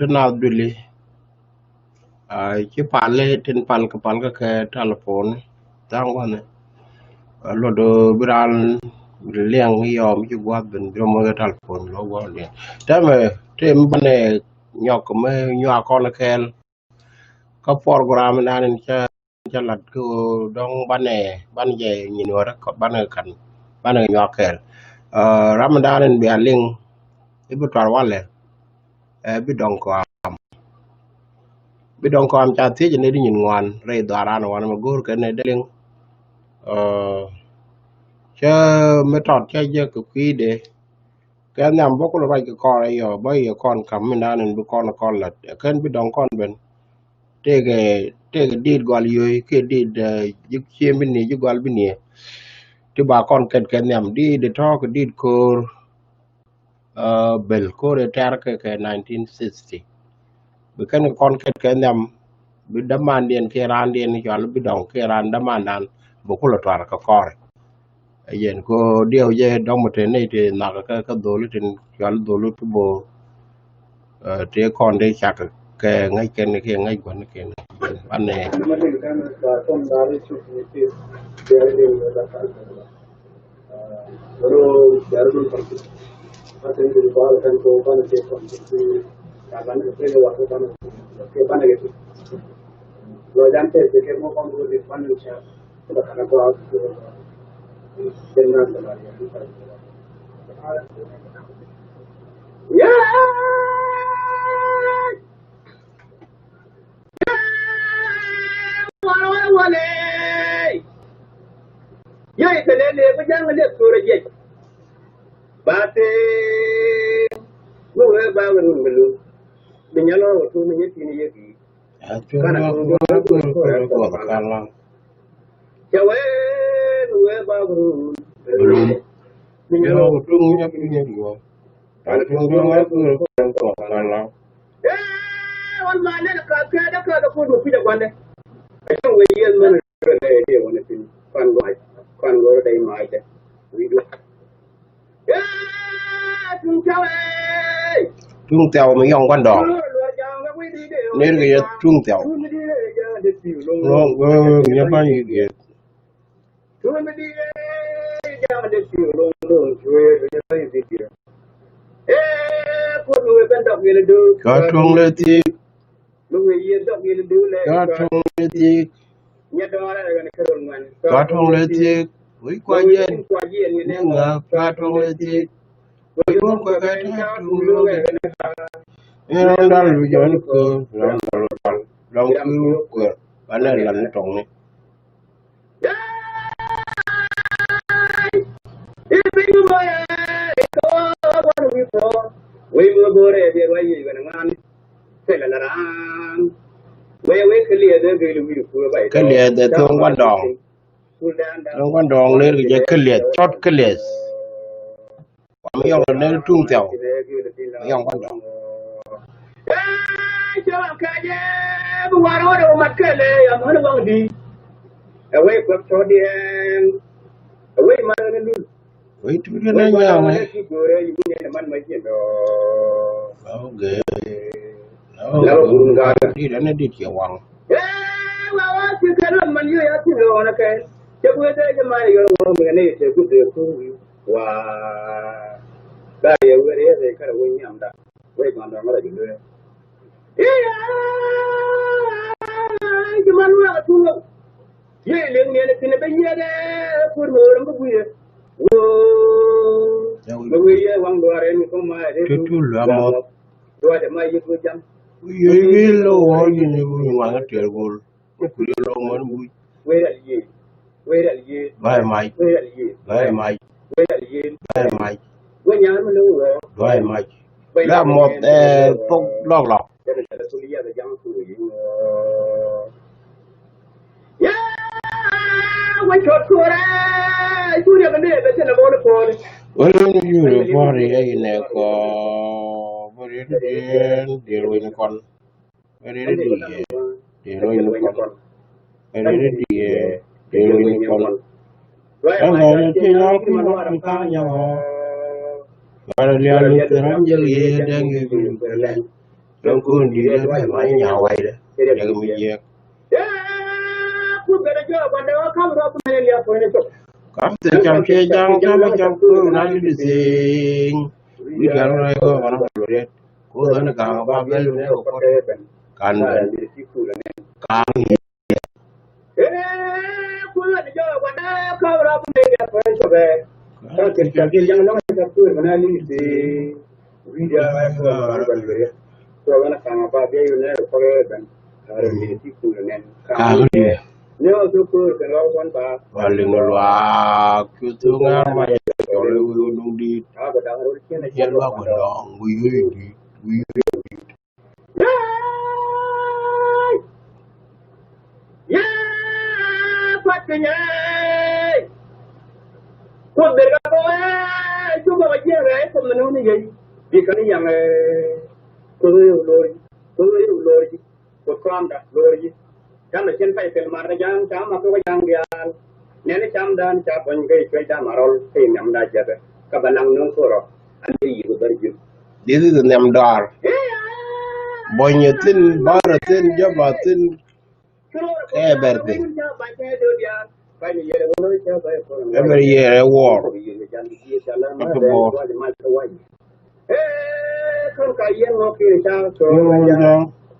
nào duli ci palle tin pal ke telephone tang wane lo do biral liang yom ci gwa ben do mo telephone lo go le tame tem bane nyok me nywa ko la kel ka program nan cha lat ko dong ban je ni no ra ko ban kan ban nywa kel ramadan bi aling ibu tar wale bi dong ko am cha ti ne di nyin ngwan re dara no wan ma gur ke ne deling cha me tot cha je ku ki de cái nam bốc lo bai ko ra yo ba yo kon kam mi nan bu kon la ken bi dong kon ben te ge dit gol yo ke dit ju che mi ni ju gol bi ni ti ba kon ken nam di de to ke dit ko bel ko re tar ke 1960 bi ken kon ken nam bi daman den ke ran den yo bi dong ke ran daman dan bu ko lo tar ka kore yen ko dio je dong mate nei te na ka dolu tin yo dolu tu bo te kon de chak ke ngai ken ke ngai gon ken an ne ya ikelele bujanga le suraje bate nuwe ba ngulu binyalo tu ni tini yegi kana tungo ko kala yawe nuwe ba ngulu binyalo tu ni yegi wa kana tungo ko kala wan ma ne ka da ko mu fida gwande kan we yen man re wona tin kan go dai mai da wi do trung tèo mới yong quan đỏ nên cái trung tèo nó nhớ bao nhiêu cái có trung lê ti có trung lê ti có trung lê ti với qua nhiên nhưng mà có trung lê ti với cũng có cái trung lê nó đã lưu cho nó cơ lòng cứ cơ và nó lạnh trọng này we mo bore be wa yi ga ngan se la ran we ke liye de ge lu wi ku ba cái liệt để thương quan đòn lên cái liệt chót cái liệt mà yong lên trung tèo yong quan đòn cho ka je bu wa ro do mat ke le ya mo no di we ko to di we ma ne lu với chú nó nhau này ok nó đi đến nó đi chiều hoàng Tutu lama. Ye lo ho ni ni wanga tergol. Ku lo man bu. Bye mai. Bye mai. Bye mai. Bye mai. La một phong lọc lọc. Well, you for the neco, but it is the ruin con. But it is the ruin con. But it is the ruin con. And then it is all in Kanya. But the Angel, then you will. Don't go and do it right my way. Put better job when they all come up and they are going to come to Jamche Jam, come to sing. We can go on it. Go on a gang about the can put the job when they cover up and they are going to bed. Young long as a food when I leave the reader. So when I come about there, you never forget them. No, so good, and all one bar. Well, in the rock, you took my we yeah, fucking yeah. Put the guy, you go here, from the noon. You can young Lord, for Cromda, Lord. Come a chin pipe and Marajan, come up to a young girl. Nelly come down, chap and gay straight down our old thing, I'm not yet. Kabalang no koro, and you will very good. This is the name dar. Bonyatin, Baratin, Jabatin, everything. Every year a war.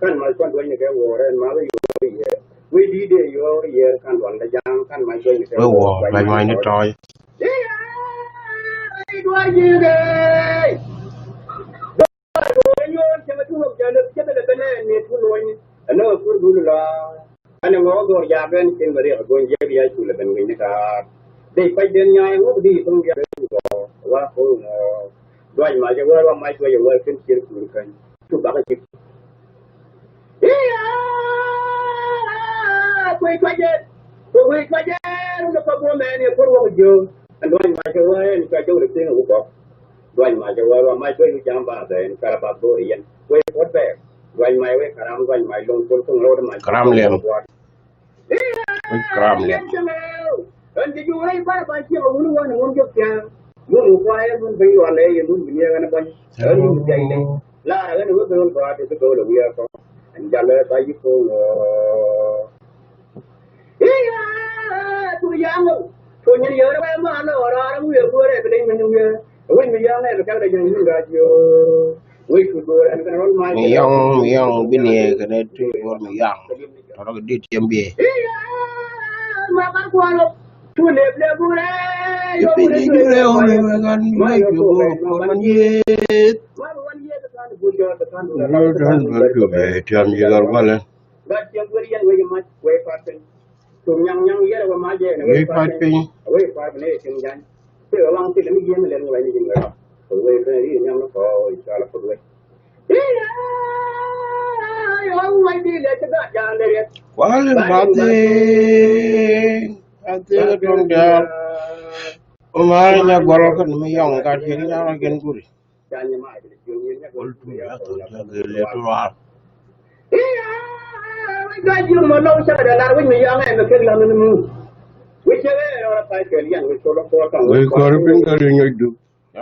Can my son when you get war and Mother, we did your year, can one the young, can my going to war, like mine a toy. It was you day. And no good and a more Japan came very going to be able to win the car. They fight the young, what do you think? What home or do I might well my way of working here to Baba. Quay chết, quay chết, nó có bố mẹ này có bố dương, anh đoán mà cho anh cái chỗ được tiếng của bố, đoán mà cho anh mai chơi với chăm bà đấy, cả bà bố yên, quay quất về, đoán mai với cả làm đoán mai lông cuốn không lâu đâu mà, cram liền, cram liền, anh chỉ chú ấy ba chiếc mà muốn chụp cha, muốn quay muốn phải hoàn đấy, muốn bị nghe anh quay, anh muốn chạy này, là cái nữa tôi không có thì tôi được nghe không, anh trả lời tay giúp tôi. Tôi dám không? Tôi nhớ nhớ đó em mà nó ở đó nó nguy vừa đấy, bên mình nguy. Bên mình dám này là cái này những cái gì? Nguy cứ vừa anh cái nó mai. Miang bên này cái này tôi vừa miang. Nó cái đi tiêm bia. Mà bạn qua rồi. Tôi đẹp đẹp vừa đấy. Tôi đi đi leo này mà gan mai cứ vừa còn mình gì. Nó rất là cứ về tiêm gì đó qua lên. But you're very young, very much way faster. So young year of my day, away 5 minutes in Jan. So along to the medium and when you go. So we're going to read young for it's all for way. Oh, my dear, let the Jan there. Well, I don't doubt. Oh, my, welcome me young, got here now again. Good. Jan, you might be God, you know, no side, and I win the young and the kid on the moon. Which are I tell young, we sort of thought on we got a finger in your do. We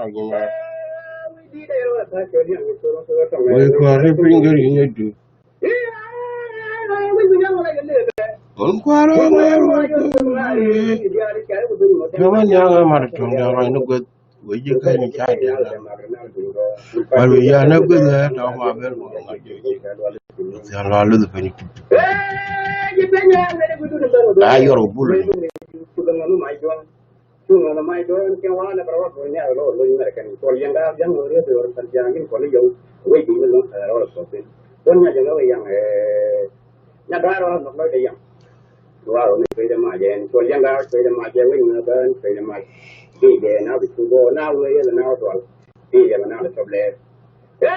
did we sort of thought on we got a finger in your do. We young like a little bit. On quarter, no one young marathon, I know good. We you can try but we are not good at all my bed. You're a bully. My door can one of our American for young or something for you waiting all of something. One young Nagaro, not very young. Well, only pay the margin for younger, pay the margin, burn, pay the margin. Now we can go now, we are now to all. He have another problem. Get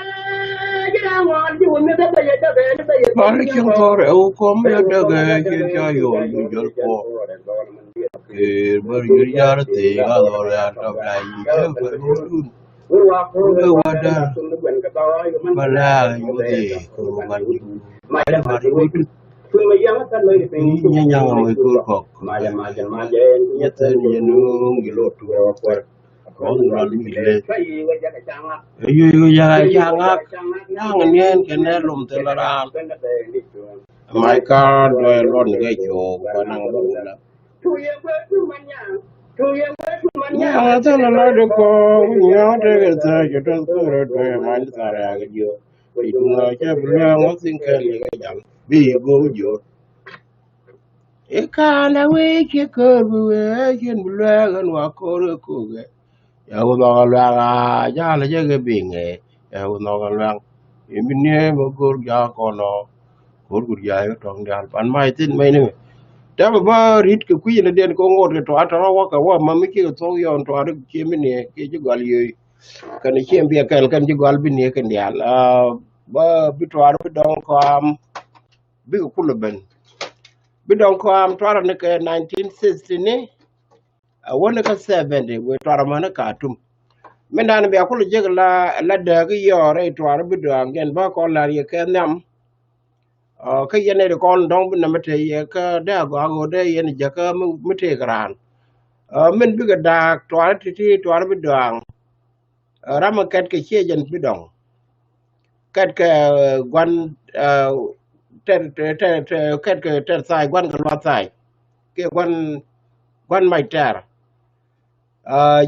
on, you will never pay it. Parking for a come your dog, your poor. But you are the other of like có lo mi le kai wa ja ka changa yu ya ngak nang nien ken lum te la ran ben da ni tu mai ka do lon ge jo ba nang lu la tu ye wa tu manya tu ye wa tu manya ya ta la la de ko ya de ge ta je to to re de ma ni ta ra ge jo bi tu na che bu la ngo sin ke le ge jam bi go jo e ka na we ke ko bu we ken bu la ga wa ko re ko ge ya go lo la ga ja la je ge bi nge ya go lo ga la e mi ne mo go ja ko no go gu ya yo tong dal pan mai tin mai ne ta ba rit ke ku ne den ko ngot ke to ata wa ka wa ma mi ke to yo to ar ke mi ne ke ji gal yo kan ke bi kan ji gal bi ne ke ndial ba bi to ar bi don ko am bi ko lu ben bi don ko am to ar ne ke 1960 ne wona ka 70 we to ar ma na ka tum men dan bi ko je la de ga yo re to ar bi do ngen ba ko la ye ke nam cái dân này con đông bên nằm thế cái đã có ngồi đây dân giờ cái mới thế cái mình biết cái đà toán thì toán biết đường ra mà cái chia dân biết đường cái quan cái sai quan cái loạt sai cái quan mai ter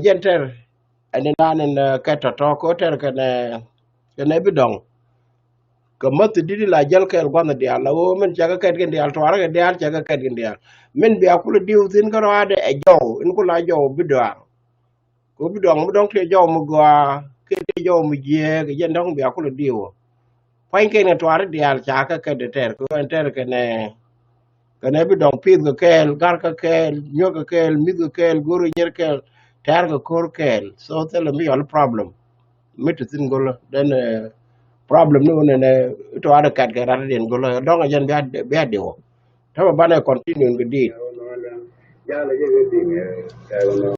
dân ter anh nên cái trò có ter cái này biết đường kemat didi la jal kel gwana dial la o men jaga ket gen dial twara ge dial jaga ket gen dial men bi akula diu tin ko ade e jow in ko la jow bidwa ko bidwa mo don te jow mo gwa ke te jow mo je ge jen don bi akula diu fain ke ne twara dial jaga ket de ter ko en ter ke ne bi don pid ko kel gar ka kel nyo ka kel mi ko kel guru nyer kel ter ko kor kel so tell me all problem mit tin golo den problem no ne to ada kat ga ran den golo do ga jan be adewo ta ba na continue ga di ya la ye bi ne ka no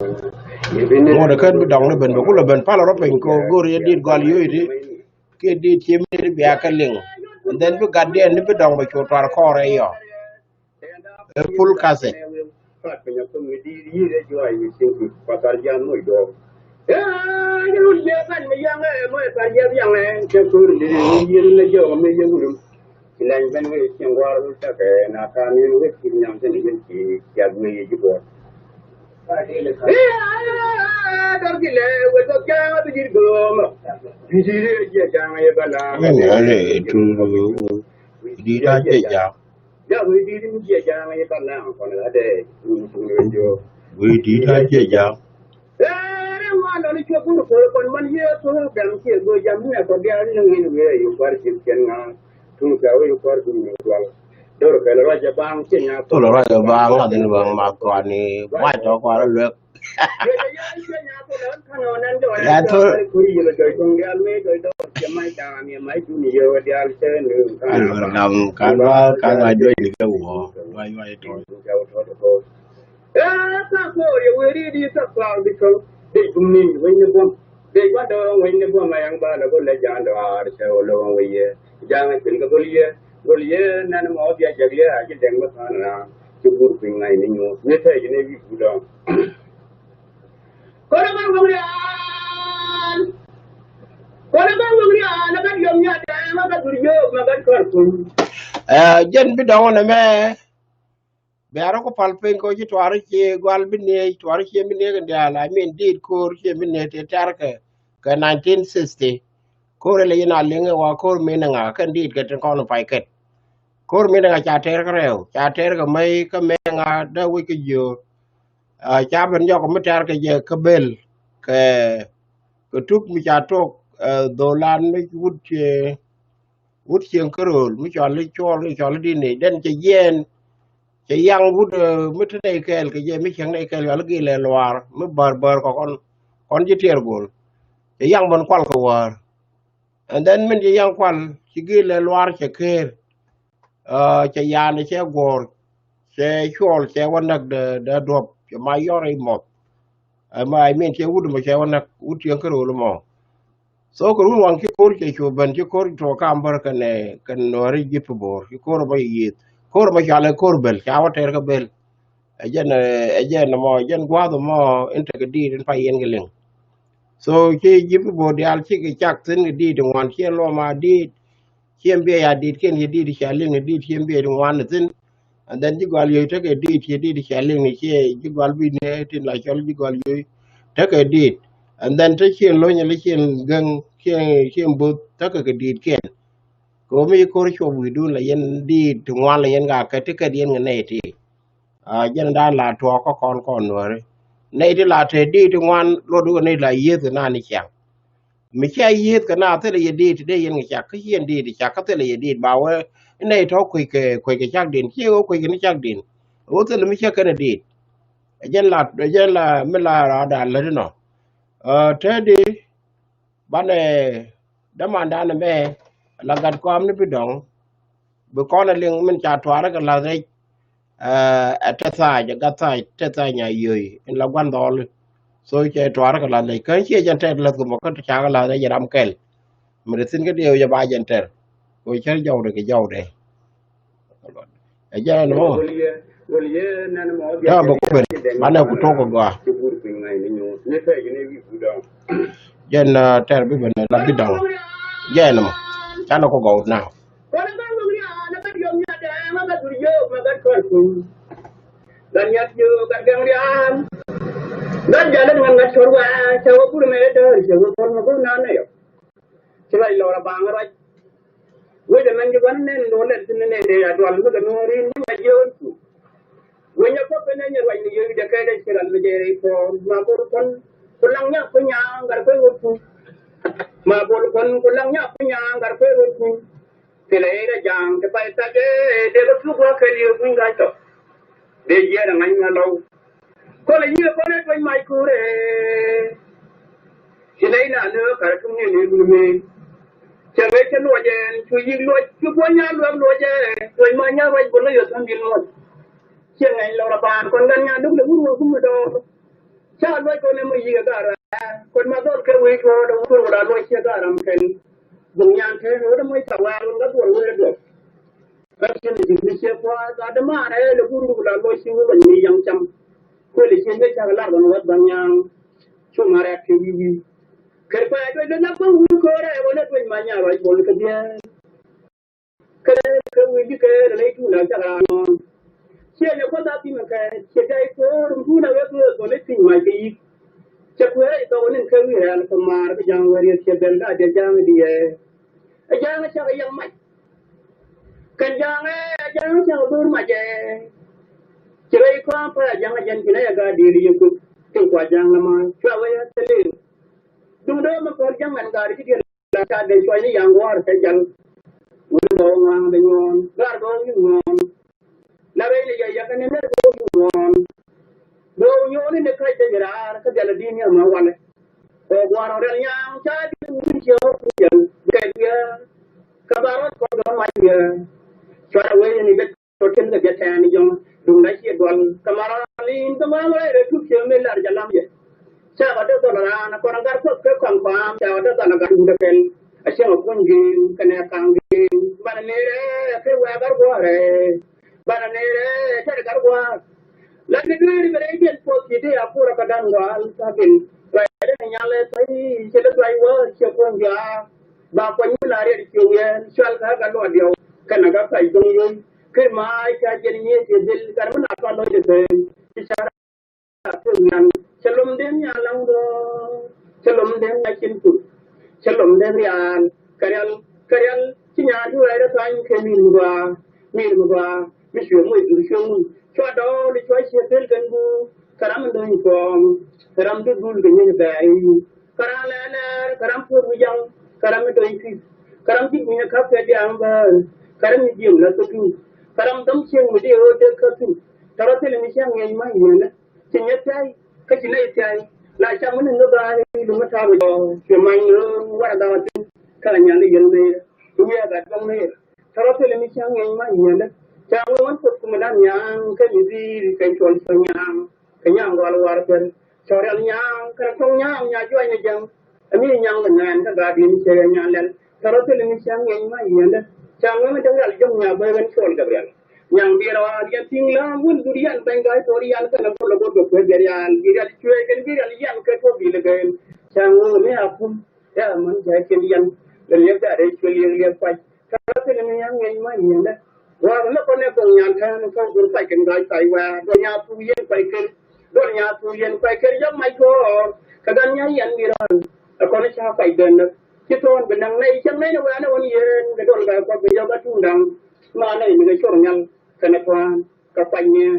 ye bi ne mo da kan bi dong ne ben ko la ben pala ro pen ko gor ye di gol yo di ke di ti mi bi aka ling and then bi gadde ne bi dong ba ko tar ko re yo full cassette pat pe ko mi di yi re jo ai sin ku pa tar jan no do ni lu je kan me yang mo pa je yang le ke ku ni ni le jo me ye ku lan ben we chen war ta ke na ta ni we ki nyam chen ni ki ya me ye ji bo dar ki le we to ka bi ji go ma bi ji le je jang ye bala ne ne tu di da je ja ya we di ni je jang ye bala ko na de tu jo we di da je ja wanda ni ke buru ko kon man ye to gam ke go jam ne ko dia ni ngi ni ye kwar ki ken na tu ka we kwar ku ni wal dor ka la ja bang ke nya to lo ra ba nga den ba ma ko ni wa to ko ra le ya to ku yi le ko ngal me ko do ke mai ta ni mai tu ni yo dia al se ni ka ga do ni ga wo wa to ta ko ye we ri di ta pa di ko de kumni we ne bom de kwa do we ne bom ma yang ba la ko le jan do ar se o lo we ye jang tin ko ye nan mo dia je ye a ji deng ma sa na ju bur pin ngai ni no ne te ji ne bi ku do ko na ba ngom ya ko na ba ngom ya na ba yom ya da ma ba dur yo ma ba ko ku jen bi dong na me be ara ko palpen ko ji twar ci gwal bi ne twar ci mi ne ga la min dit ko ci mi ne te tar ka 1960 ko le yana lenga wa ko mi na nga kan dit ka ko no pai ket ko mi na cha ter ka rew cha ter ka mai ka me nga da wi ka yo cha ben yo ko mi tar ka je ka bel ka ko tuk mi cha tok do lan mi wut ci ko rol mi cho le di ne den ci yen chỉ yang bút mít đây cái gì mít chẳng đây cái là cái lẻ loar mít bờ có con chỉ tiệt gol chỉ yang bên qual cái war and then mình chỉ yang qual chỉ cái lẻ loar chỉ kher chỉ yang này chỉ gor chỉ chol chỉวันนักเดดรอปchỉ mai yore mot mai mình chỉ wut mà chỉวันนักwut yang cái rồi mà so cái luôn wang chỉ kor chỉ chụp bên chỉ kor cho camber cái nori gift bor chỉ kor bay yết kor ma chale kor bel chawa ter ka bel ejen mo ejen gwado mo inte ga di pa yen geleng so che jip bo dial chi ki chak tin ki di wan che lo ma di chiem be ya di ken ye di cha ling di chiem be wan tin and then ji gwal ye te ke di che di cha ling ni che ji gwal bi ne tin la chol ji gwal ye te ke di and then te chien lo nya le chien gang chien bo te ke di ken ko mi ko cho bu du la yen di wan la yen ga ka te ke yen ne ti a jen da la to ko kon no re nei ti la te di wan lo du ne la ye na ni chang mi cha yết cái nào thế là yết đi thì đây yên người cha cái hiền đi thì cha có thế là yết đi bảo cái này thọ quỳ cái chắc điện chiếu quỳ cái chắc điện ủa thế là mi cha cái này đi dân là mới là đàn lên nó thế đi ban này đã mà đàn này mẹ là gặt com nó bị động bữa con là liền mình trả thoa đó cái là đây tết sai cho tết sai nhà dưới là quan đó so che thoa đó cái là đây cái chia chân tết là của một cái cha cái là đây giờ đam kẹl mình xin cái điều cho ba dân tết rồi chơi dâu được cái dâu đây giờ nó đó một cái bạn nào cũng tốt còn qua giờ là tết bây giờ là biết đâu giờ nó chắc nó có gạo nào dan yat yo kan gang diam dan jalan dengan ngat sorwa cawa pun meter cawa pun ko na ne yo cila lo ra bang ra we de man jugan ne lo le tin ne de ya dwal mu de no ri ni ma yo we nya ko pe ne nya wa ni yo de ka de cila le de ri ko ma ko kon kulang nya ko nya ngar ko ngu ma bol kon kulang nya ko nya ngar ko ngu tele ra jang te pa ta de lo su ko ke li bu ngai to de ye ra ngai na lo ko le ye ko ne ko mai ku re sinai na no ka kum ni ni bu me che ve che lo je chu yi lo chu ko nya lo je ko ma nya wa bu lo yo tan bin lo che ngai lo ra ban kon gan nya du le bu ku mu do cha lo ko ne mu yi ga ra kon ma do ke we ko do ko ra lo che ga ram ken bu nya ke ro da mo ta wa lo ga do we do Bakin da jikin shefa za da ma na da guru da lo shi wo ban yi yang cham ko le shi ne ta la ban wa ban yang chu ma ra ke wi wi ke pa do da na ko wu ko ra wo na ko ma nya ra bo le ke dia ke wi di ke le tu na ta ra no shi ne ko da ti ma ke shi dai ko ru na we ko le ti ma ke yi che ko ra to ne ke wi ra ko ma ra jang wa ri shi ben da jang di e jang cha ga yang mai kan jangan dur maje cerai ko apa jangan kina ya ga diri ku tin ko jangan ma chawa ya tele dum do ma ko jangan ga ri ki la ka de so ni yang war ka jang wul do ma de ngon gar do ni ngon la re ni ya kan ne do ngon do yo ni ne kai de ra ka de la di ni ma wale ko gwaro re yang cha di ni cho ku jang ka dia ka ba ko do ma ya cho we ni bet to ken ga tan jong dum na chi dol kamara lin kamara re tu che me lar jalam ye cha ga de to la na ko ngar ko ke kam pam cha ga de ta na ga du de ken a che ko ngi kana kang gi ban ne re ke wa gar go re ban ne re che gar go la ni ni re ke po ti de a pura ka dan gal sa bin wa de nya le tai che de tai wa che ko ngi ba ko ni la re ti ye chal ka ga lo dio kana ga sai dong yo ke mai ka jeni ye je del kar na ka lo de ti chara ko nan chelum den ya lang do chelum den ya chin tu chelum den rian karyal ti nya du ra da tan ke mi ba mi shwe mu du shwe mu chwa do li chwa che del gan bu karam do ni ko karam du dul ge ni ba yi karala na karam pu bu yang karam do yi karam ti ni ka pe di am ba karam ni jim la tu karam dam chen mu de o de ka tu tara te ni chen ngai mai ni na tin ya tai ka chi nei tai la cha mun no ba ni lu ma ta ro che mai no wa da wa tu ka nya ni yen ne tu ya ga dong ne tara te ni chen ngai mai ni na cha mo wan ko kuma dan yang ka ni di ka chon so nyang wal war pen chore nyang ka tong nyang nya jo ni jam ami nyang ngan ka ga di ni che nya len tara te ni chen ngai mai ni na jangan macam ni jom nya bayan sol gabriel yang biara dia tinggal pun durian bengkai torian kan apa logo do berian biara cuy kan biara yang ke to bilegan sang mới học không ya mình chạy trên dân để liệp đã để chơi liệp phải các cái này yang ngay mà nhìn đấy và nó còn này còn nhàn thang nó không phải cần gọi tại và đôi nhà tu yên phải cần đôi nhà tu yên phải cần giống mai thôi cái đó nhảy yên đi rồi còn nó sao phải cần được chứ thôi bên đằng này chẳng mấy nó qua nó yên cái đôi cái qua bây giờ bắt chung đằng mà này mình cái chỗ nhang cái này qua cái phải nhé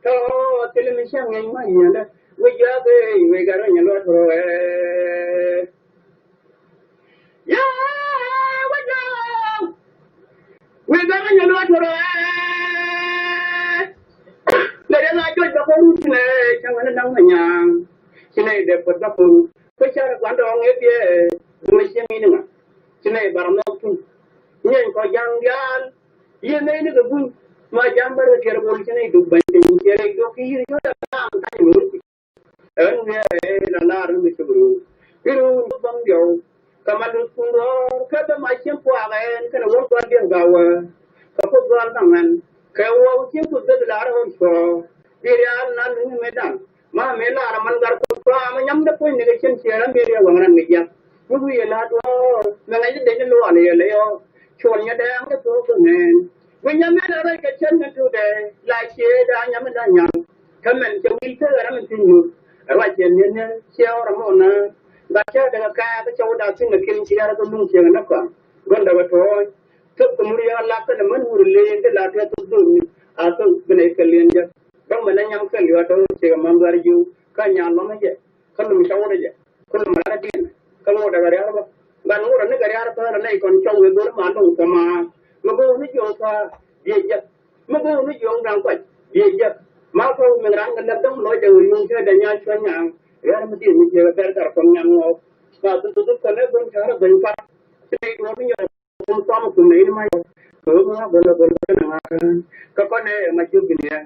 thôi thì mình sang ngay mà nhìn đấy bây giờ cái cái đó nhận rồi ya bây giờ we got on your lot for để lại cho bà con này chẳng phải đang ở nhà cái này để bắt bắt con cái cha quan trọng nghe kia mới xem như nào cái này bảo nó cũng nhưng có giang gian yên này nó cũng mà giang bảo cái rồi cái này đúng bệnh tình cái này có khi nó là làm cái gì ở nghe là nó mới chịu cái nó bằng điều Kamadut kundo kata macam puakan kena orang kuat dia gawa kapu kuat tangan kawa ucap kuda dilar hoso berian nan ini medan mah mela raman gar kupa menyam dah pun negosiasi siaran beria wangan media buku ia lah tu mengaji dengan luar ni leo cuannya dah angkat tu kemen menyam ada orang kecil tu deh lagi dah nyam dah nyam kemen cemil tu orang mentinyu rajiannya siapa orang mana baca dengan kaya tu cakap dah sini kirim siaran tu nung siaran nak kan, gonda betul. Tu kemudian Allah tu nama nurulin tu lah dia tu tu atau benar kalian je. Kalau mana yang kalian tu siaran manggar ju kan nyalom aja, kalau misal aja, kalau mana dia, kalau ada karya apa, dan orang ni karya apa orang ni kon cakap itu mana sama, mahu ni jual apa dia je, mahu ni jual orang kuat dia je, mahu mengerang kan datang loy jauh yung saya dan nyal cuanya. यार मुझे ये बेहतर कर पंजाब में बात तो करने बन चाह रहा बन पा चलिए वो भी यार तुम काम तुम नहीं माय तो मैं बोला ना कौन है मजूब भी है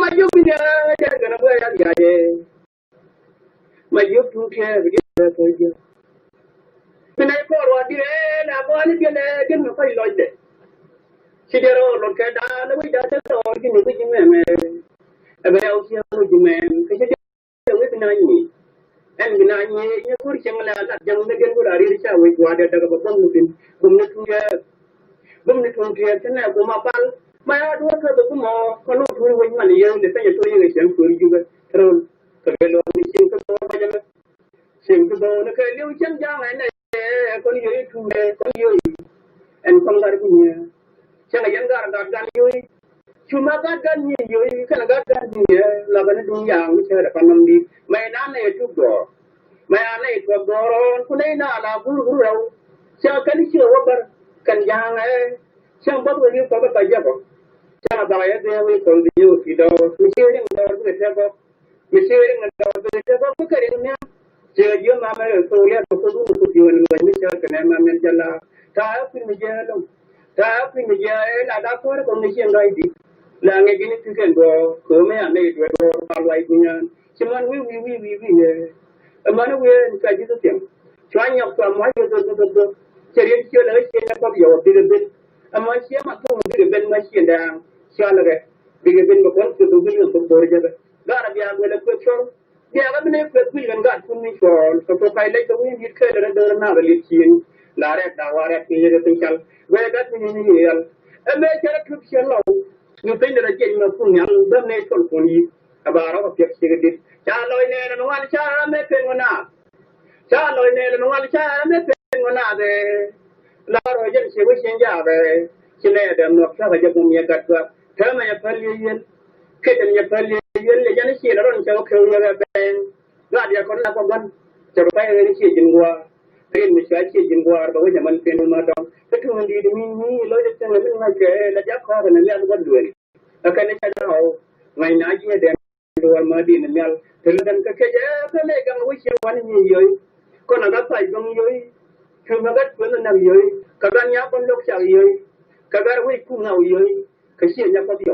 मजूब भी है क्या करना है यार यार मजूब तू क्या है कोई जो मैंने को रोटी है ना बोली के ले के मैं कोई लॉज दे Sidero lo que da no voy a hacer todo que no voy a me a o sea no me que se de we binani en binani ya kur changla la jang de gen gura ri cha we gwa de daga bom mutin bum ne tun ya tana ko ma pal ma ya do ka ko mo ko no tu we man ye de ta ya to ye chen ko ri ju ga ro ka lo ni chin ko ba ja chin ko no ka liu chen jang ne ko ni ye tu ne ko ye en kom dar ku ni Jangan yang gar yui, cuma gar ni yui, kan gar ni laban itu yang saya dapat nampi. Mainan itu dor, mainan itu doron, kunai na buru rau. Saya kan siapa ber kan yang siapa beri apa saja kok. Jangan bayar dia beri kalau dia tidak, mesti yang dor tu siapa, mesti yang dor tu siapa bukan ini. Jadi mama itu lihat betul betul tujuan ini saya kena mama jalan. Tapi menjalan. Tapi menjadi ada apa orang Malaysia yang di, langit ini tu kan go, kami yang ni dua orang punya, cuman we ya, mana we kaji tu tiang, cuman yang sama tu, ceri ceri lagi ceri apa biar biar, Malaysia macam biar Malaysia dah, siapa lagi, biar macam tu tu boleh jadi, gara biar boleh kuat, biar apa ni kuat kan gar pun ni soal, kalau pilot tu ni kita ada nak lihat Laret dawaret ni jadi tinggal. Wedat ni real. Cara kerja law. Ni pun ada jadi macam yang berni sol ni. Abang orang siap sikit. Kalau ini nuan cara mepen mana. Kalau ini nuan cara mepen mana deh. Lalu jadi siapa senja deh. Sini ada nak siapa jadi punya kat. Kalau macam pelilian. Kita ni pelilian. Jadi siapa orang cakap kau ni beng. Gak dia kau nak apa? Cepat ini siapa jengua. Rin misalnya jengwar bawa zaman fenomena dong. Ketua di ini lo jadi jangan mengajar lajak kau kan niat buat dua ni. Akan saya tahu main aja ada luar madi niat. Terlepas kerja kan legang wisyawan ni yoi. Kau nak apa yang yoi? Cuma kat pun nak yoi. Kagarnya pun lok cari yoi. Kagar wis pun ngau yoi. Kesiannya kau dia.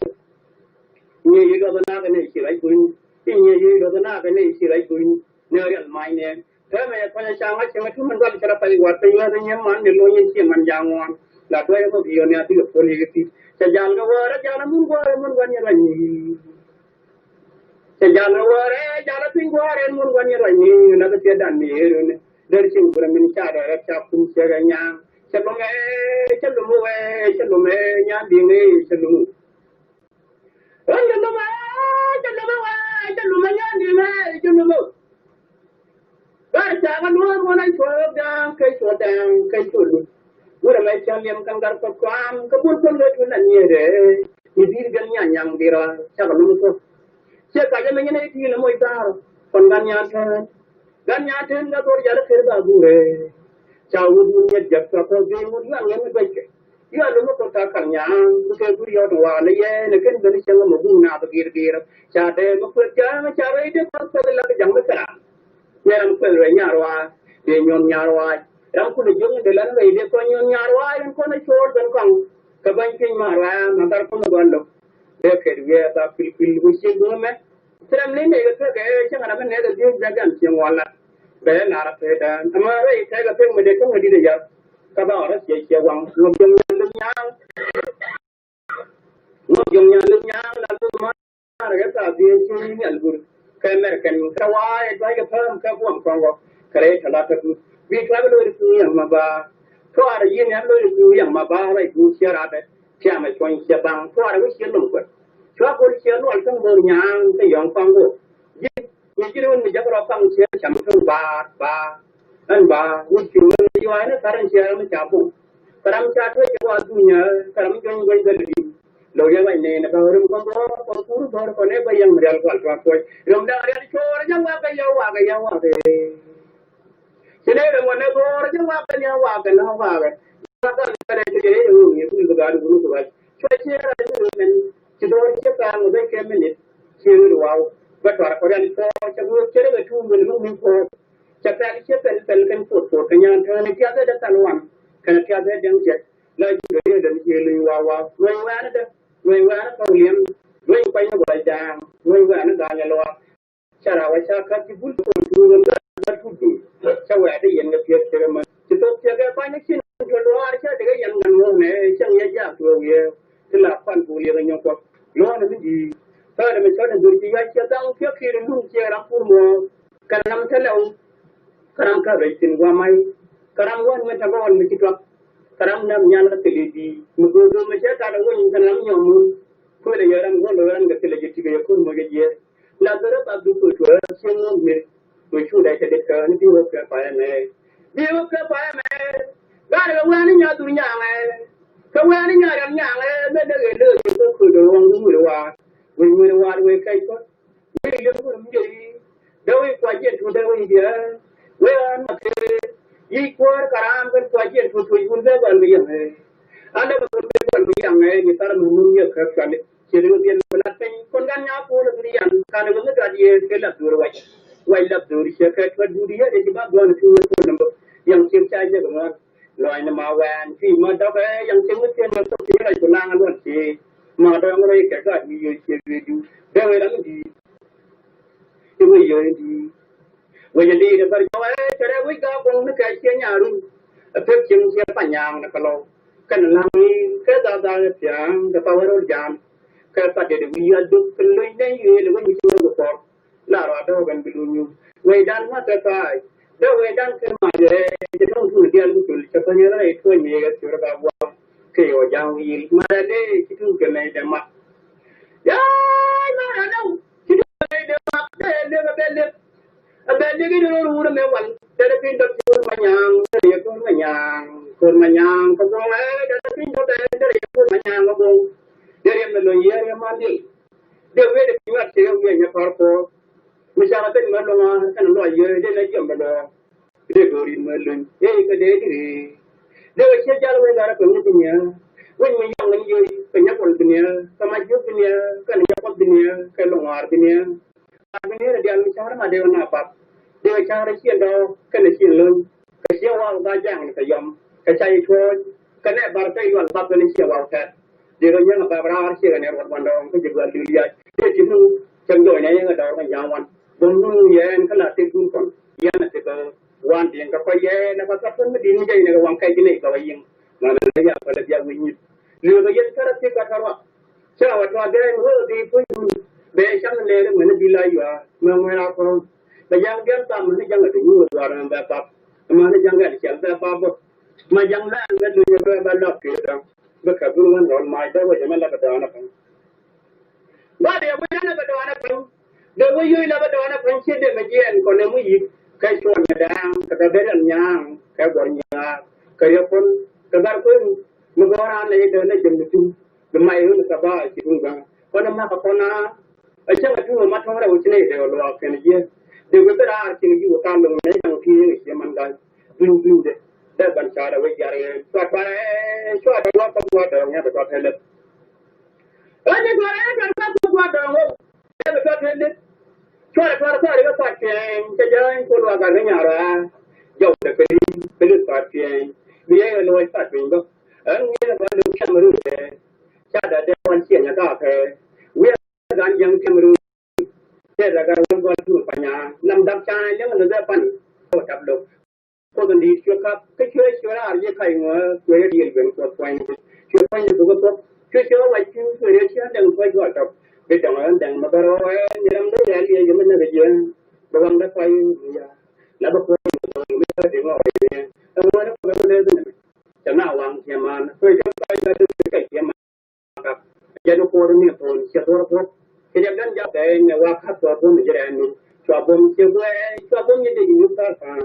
Ni juga benar kan ni sirai pun. Ini juga benar kan ni sirai pun. Ni orang main ni. Kami punya sangat tu menjual cara paling waktu ini man di luar ini manjangan. Lalu yang tu bionya tu boleh gitu. Sejalan ke luar, jalan mun ni lagi. Sejana ware jana pingware mun gwani rani na ka dan ni ne dari sing min cara ra pun seganya celome nya dingi celu celome nya dingi celu bar cha kan lu mo nai so dang kai so lu ura mai cham yam kan gar ko kwam ka bul kon le tun ni re ni dir gan nya nyang dira cha ka lu so che ka ja men ne ti le mo ta kon gan nya ten ga tor ja le fer ba bu re cha u du ni ja ka ko bi mu lang ne ba ke ya lu mo ko ta kan nya ku ke bu yo wa le ye ne ken ben che mo bu na ba gir cha de mo ko cha re de pa sa la ga jang me kara yang perlu nyarwa de nyon nyarwa yang kudu jung de lan we de ko nyon nyarwa yang ko na chor dan kang ka ban kin marwa mandar ko no gondo de ke de ta pil bu shi do me tram ne ne ga ke chang na ne de jung da gan ching wala be na ra te da ama re te ga te me de ko di de ya ka ba ra che wang ngom jung lu nyang lu nyang la lu ma ra ga ta bi chi ni al gur American kawai dai ga pam ka buam kongo kare thala ta tu bi ka lo ri yang ma ba to ara yin ya lo ri yang ma ba rai tu sia ra be sia ma chon sia bang to ara wi sia lum ko to ko sia no al kan bo nyang te yong pang go yi ni ji ron mi ja ko pang sia cham ko ba an ba wi chu ni wa na karan sia ma cha bu karam cha to je wa dunya karam jong gon ga li lo yang ai ne na ba rum ko pur ko ne ba yang real ko ko rum da real chor jang wa ga ya wa de sine rum ne ko jang wa ga ya wa ga na wa ga ka ka ne te ne ru ni ku ga ru ko ba cho che ra ne men ci do che ka ngo be ke men ci ru wa ba to ko ran ko che bu che ga tu men mu min ko che ta ni che pen kan ko ka nyan ta ne kya da tan wan kan kya da dang che la ji de de ni lu wa wa na da người qua nó không liếm người quay nó gọi chàng người qua nó đòi nhà lo cha nào cha các cái bút của tôi nó rất phúc chủ cha quẹ đi nhận được việc thì mà chỉ tôi chơi cái quay nó xin cho lo cha thì cái nhận ngành ngôn này chẳng nhớ ra tôi về thế là quan phụ liền nhau có lo nó cái gì thôi là mình cho nên tôi chỉ cái chơi tao trước khi nó muốn chơi lắm phụ mùa cả năm thế là cả năm cả vậy tiền qua mai cả năm qua mình thằng con mình chỉ có karam nam nyala teledi mugo do me cha ta do ni kanam nyomu ko le yaram go lo ran ga teledi ti ga ko mo ga je la dara ta du ko to chen no me ko chu dai te de ka ni ti wo ka pa me ni wo ka pa me ga ga wa ni nya du nya me ka wa ni nya ran nya me me de ge le ko ko do wong mu wa we kai ko ni le ko mi je do we kwa je tu de we dia we an ma ke yi kuar karam kan kuajian tujuh bunda baru yang ada beberapa baru yang ni tar menunggu kerja jadi dia melatih kongan nyapu lebih karena benar tadi kelak dua wajib dua siapa kedua dia dia cuma dua nombor yang siapa saja kemana loai nama wan si mana yang siapa masuk dia lagi pulang luar si mana yang mereka kerja di siapa dia orang di di Wajan di depan jawai, cara wika pun nak kajian nyaru, efek siapa yang nak kalau kan langi ke dalam siang, ke pawai jam, ke pada dia duk keluar ni, lepas ni semua gopor, lalu ada orang belunyu, wajan mata kai, dah wajan ke mana, jadi orang dia betul, siapa yang itu ni ke surga bawa, ke wajang il, mana ni itu kena demak, ya mana tahu, itu kena demak, dia ada lagi dulu orang mewah, ada pintar pun manyang, ada pun manyang, kau ada pintar ada pun manyang kau, dia yang meloya yang mandi, dia beda pintar dia yang parko, misalnya tu melonga kan meloya dia lagi yang meloya, dia gorin melon, kedai diri, dia kerja jalan negara pengutunya, wujud yang menjadi penyakit dunia, kemaju dunia, kan penyakit dunia, kelongar dunia. Ini dia bicara ada apa? Dia bicara siapa kena siapa, siapa dajang ni kayam, kacai tuan, kena barkai jual bapa ni siapa kan? Dia yang apa berar siapa ni orang bandong, kejual dia. Dia cuma cenderung ni yang ada orang jawan. Bumbu yang kena timbul kan, yang nanti ke wan yang kau yang nak apa pun dia ni nak wang kai ni kau yang mana dia pada dia wingi. Dia yang cara tiap kata siapa tuan dia yang di pun Besang le mana bila ya mengera ko bayang dia tam mana jangan tu orang bapa mana jangan siapa bapa ma jangan ada dunia balap kita berkabungan orang mai dah wajah mana pada anak pun dah dia mana pada anak pun dah wajah lah pada anak pun sih dia bagian kalau mui kai tuan medang kata beran yang kai bornya kai pun kadar pun negara ni dah nak jemputin gemai itu sebab itu kan kalau nak kena aja tu macam orang ucap ni dia luar kan dia dia berada di sini juga kalau ni yang kiri ni mandan dulu deh dah bancar awak jari suara luar buat orangnya betul hebat aja suara buat orang dia betul hebat suara dia pakai kejalan keluar dari nyara jauh dari pelut pakai dia luar pakai tu ini kalau macam mana deh cara dia manusia tak gan yang kemru saya akan buat tu banyak nam dak chai yang ada pan ko tab lo ko dan di syuka ke syuara ye kai ngo ko ye di ben ko point syuka ye ko ko syuka wa chu ko ye sia dang ko ko tab be dang dang ma baro ni ram de ya ye men na ye bang da kai ya la ba ko mi ta de ngo ye ma na ko le de chana wang che man ko ye kai da de kai ye ma ka jadi korni pun siapa orang kerja kan jadi wakat suatu menjadi anu suatu ni dia jual kan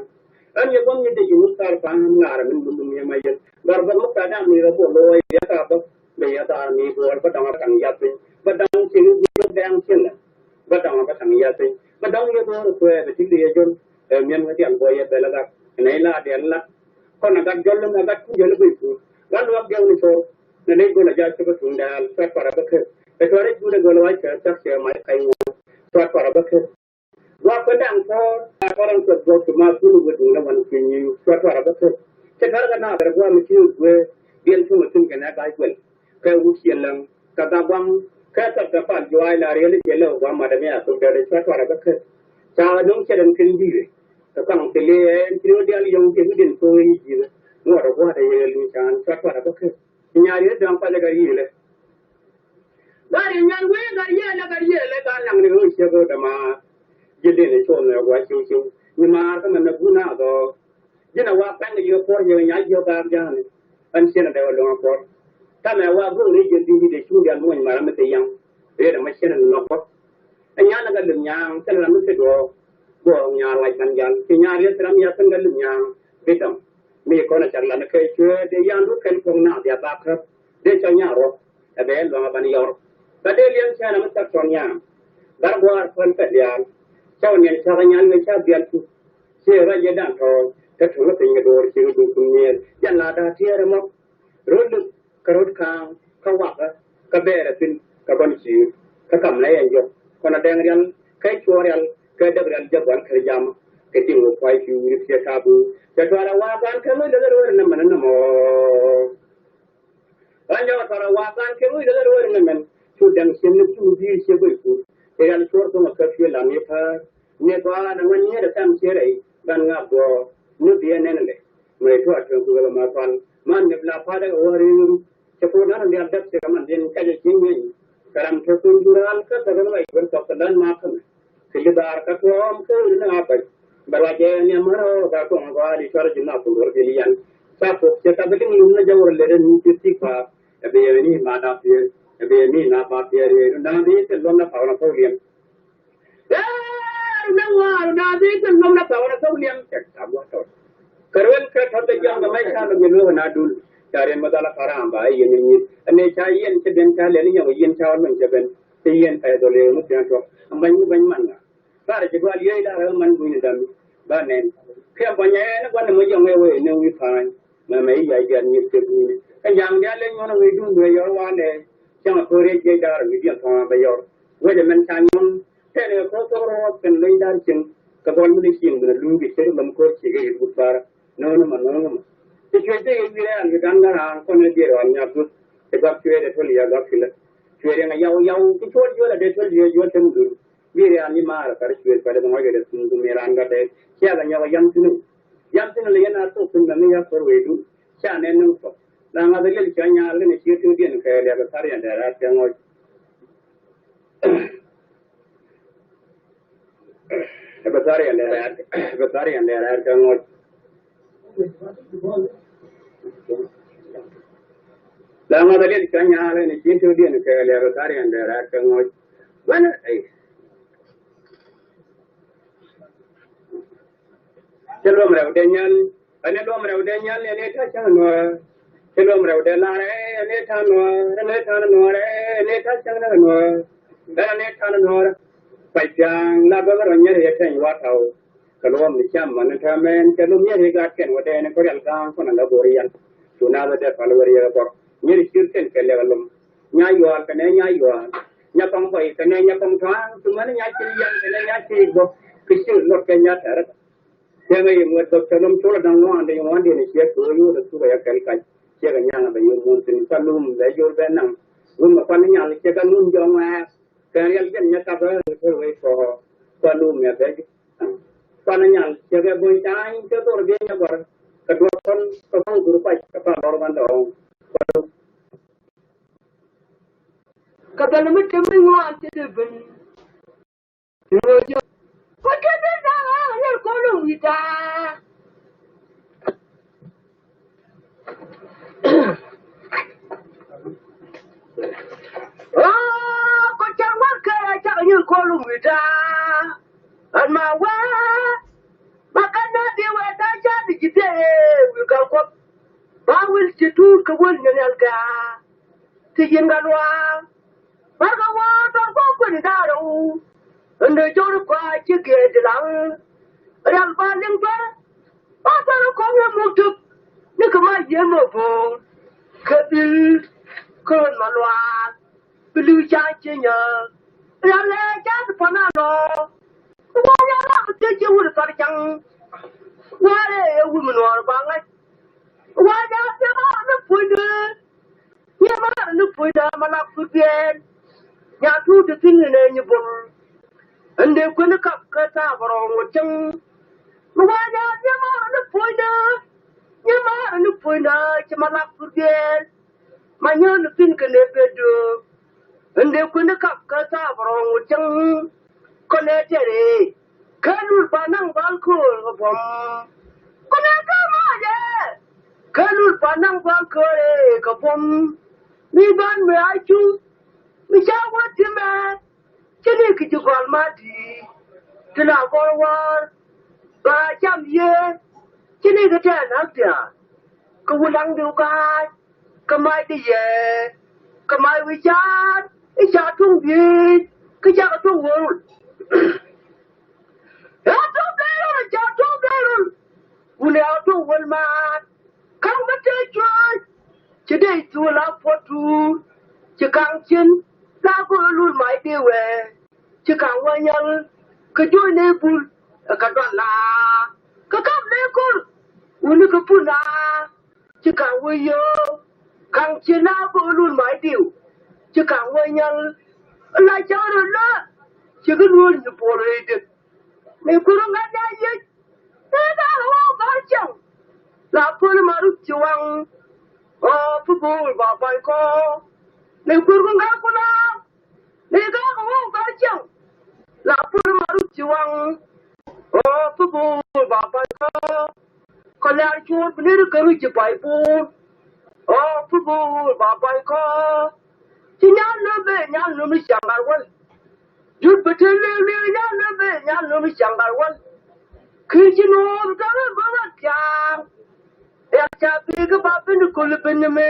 anu pun ni dia jual kan ngar minum yang macam garban muka dah ni rabu loy dia tak apa dia tak ni buat petang petang jatuh petang sini dia bang sini petang petang jatuh petang dia tu betul dia jual mian macam boy belaga ni lah dia lah kau nak jual begitu lalu apa dia ni so nanti gua nak jadi sebab tunggal suat para beker. Kecuali gua nak gua lawat kertas yang mai kain suat para beker. Gua pedang kau orang suat gua cuma dulu gua tunggal wan kini suat para beker. Sekarang kan ada gua mesti gua dia tu mesti kena kai gua. Kau usia lang kata bang kata dapat jual lari le jelo gua madam ya tu dari suat para beker. Cara dong sedang kendi. Sekarang kalian kira dia yang kemudian tu ini. Gua ada yang lucuan suat para beker. Nyari dalam pada gari le. Dari nyari gari le kan yang ni usia ko dama. Jadi ni so na wa chiu chiu. Ni ma ka man guna do. Jena wa pan yo por yo nya yo ga ja ni. An sina de lo por. Ta me wa bu ni je di de chu dia mo ni ma ma te yang. Re da ma sina no por. Anya na ga lum yang ta na mu te do. Go nya lai kan jan. Ti nya re tra mi ya kan ga lum yang. Betam.มีคนอาจารย์นั่นเคยช่วยเดียนรู้กันคงน่าเดียบครับเดี๋ยวจะเนี่ยรอแต่เบลลองบันยอร์แต่เดี๋ยวเลี้ยงชาน้ำตาชนยามดาร์บัวคนเป็ดยามเจ้าเนี่ยชาติยามไม่ชาเบียนทุเชื่อว่าจะดังทองก็ถึงว่าเป็นกระโดดสิ่งดูคุณเนี่ยยันลาดาเทียร์มั้งรถลึกกระรถคางเขาวักกระเบรสินกระบอนสิวกระกำไรอย่างเดียวคนละแดงเรียนใครชัวเรียนใครดับเรียนจับวันขยำque tengo que ir a Chicago. Ya tú ahora vas a que muy de lo en el menú. Año ahora vas a que muy de lo en el menú. Tú dan siempre tú dices que voy tú. Era el short como que fue la meta. Ni para no ni era tan serio. Dan ngabo no viene en él. Me tú a que tú lo más fan. Man de la para ori. Se pone a andar de que man den calle chingue. Karam que tú duran que te lo hay ver que dan más. Se le da a que hombre no apa. Berwajah ni mana aku angkat di suara jenah pun berpilihan. Satu, kita betul ni jauh leren ni tiba. Tapi ini mana dia, tapi ini napa dia ni. Nanti sebelum nak tahu nak liam. Nanti sebelum nak tahu nak liam. Cakap buat tahu. Kerana kerana yang kami kan menyeluruh nadul. Cari masalah karam bayi ini. Ane cai yang sedang cai ni yang yang cai orang sebenarnya. Yang saya boleh mungkin tu. Banyak mana. Kalau juga dia dah man punya dami, banen. Kalau banyak nak mana macam apa ni we fine. Nama ia jadi ni sebut. Kan yang dia lagi orang we dun dua orang ni, jangan korek dia dah video thang bayar. Wajah mencanyam, saya kau orang kan lain dah cing. Kalau mesti cing dengan lungi saya memkor cik ibu bar. No. Sesuatu yang dia kan kan kau ni dia orang nyabut. Sebab cuy dia tu lihat dah sila. Cuy yang yau cuy jual dia tu dia jual temu. Biar ni marah kerja jual pada orang ada tunggu merangkak deh. Siapa yang yang sini lian atau pun kami yang perlu siapa nenung so. Nang ada lagi siapa yang ada ni siapa tu dia nak kaya dia besar yang darat yang Batari and there are La madre di cagnale ne cinto di che le Batari and there are when Chelom Daniel, and a lom of Daniel, and a touch Chelom Denare, and a tanor, and a tanor, and a touch and a tanor. Pajang Nagar on Yeri what out. Kalom the Chaman and Taman, Kalum got Ken with an Korean town from an Laborian to another death follower of nearly Kirkin Kalevalum. Nayua, Kanaya, Yapam Pai, Kanayapam Twan, to many Yaki book, Christian look Kenyata. Tell me what Dr. Lum told them one day one day in a ship to you the Suya Kalkai, Chegan of the Yun in Salum, the Jordan, Wumapanian, Cheganum Young ass. Kaya kan nyata berway for Palum ya beg. Pananya jaga boncang ke tor dia nyabar. Kedua kon kepang guru pai kepang orang dong. Kata nama kami ngah tidak ben. Rojo. Pakai dah ya kolong kita. You call with and my way. Makana de weta jadi gide we ka ko bawil ci tur ka won ñal ka ci yengal wa barga wa do ko ni daro ande jor ko ci ge de lang ram ba ling ba ba ko na mu tu ni ka ma ye mo bo ka bi ko ma lwa bilu cha ci nya la le ja pa na no wa ya la te ci wu ta chang wa le wu mo no ba ngai wa ja te ma na pu de ya ma na pu da ma la pu bien ya tu de tin ne ni bo ande ko na ka ka ta bro mo chang wa ja te ma na pu de ya ma na pu da ci ma la pu bien ma nyo na tin ke ne be do ande ko na ka ka ta bro mo chang ko ne te re kanul panang balkon bom ko ne ka ma ye kanul panang balkon ko bom mi ban me achu mi ja wati me chini ki ju gol ma di tila gol war ba cham ye chini ka ta na ta ko wulang du ka ka mai di ye ka mai wi cha I cha tung bi ka ja ka tung wo Ule auto walma kang mate joy today to la potu ci kang chin la ko lul mai de we ci kang wanyal ka joy ne bul ka don la ka kam ne ko ule ka puna ci kang wayo kang chin la ko lul mai de ci kang wanyal la jaro la ci ga lul ni pore de ne ko nga da ye La pole maru chiwang o pupul ba pai ko ne kurung ga kula ne ga ko ba chang la pole maru chiwang o pupul ba pai ko la chur ne ka ru chi pai pu o pupul ba pai ko chi nya no mi changar wal jut betel le nya no mi changar wal Kijino ka ba kya ya cha bi ka ba bin ko le bin me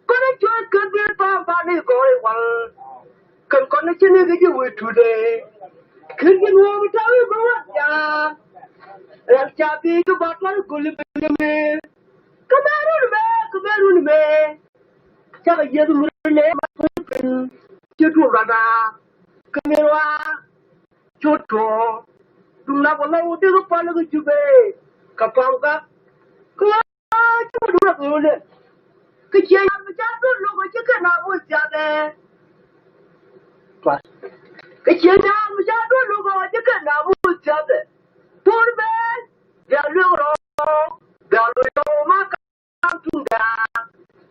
ko na chwa ka bi ba ni ko wal kan ko na chine ga ji wi tude kijino ka ba kya ya cha bi ka ba ko le bin me ka ru me cha ga ye mu le ma ko bin ji tu ra da ka me wa chu to Tuna bola udah ke pala ke jube kapang ka kaya cuma dua kule kecil macam tu lo macam kan aku siapa pas kecil macam tu lo macam kan aku siapa pun ben dia lo makan tunda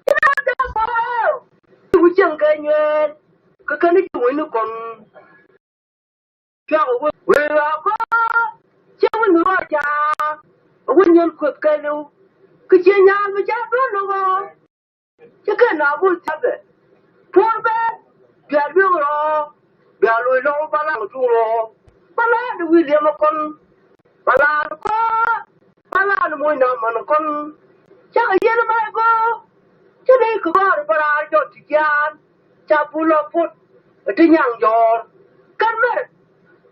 kita ada apa ujian kayaknya kekana cuma ini kon we are go chewe no ja wonyen ko kanu ke nya ma ja do no go ke kana bu tabe porbe ga bi ro ga lo lo bala tu ro bala de William kon bala ko bala mo na man kon cha ye ma go cha ne ko bara jo ti yan cha pulo put ti nyang jor kan mer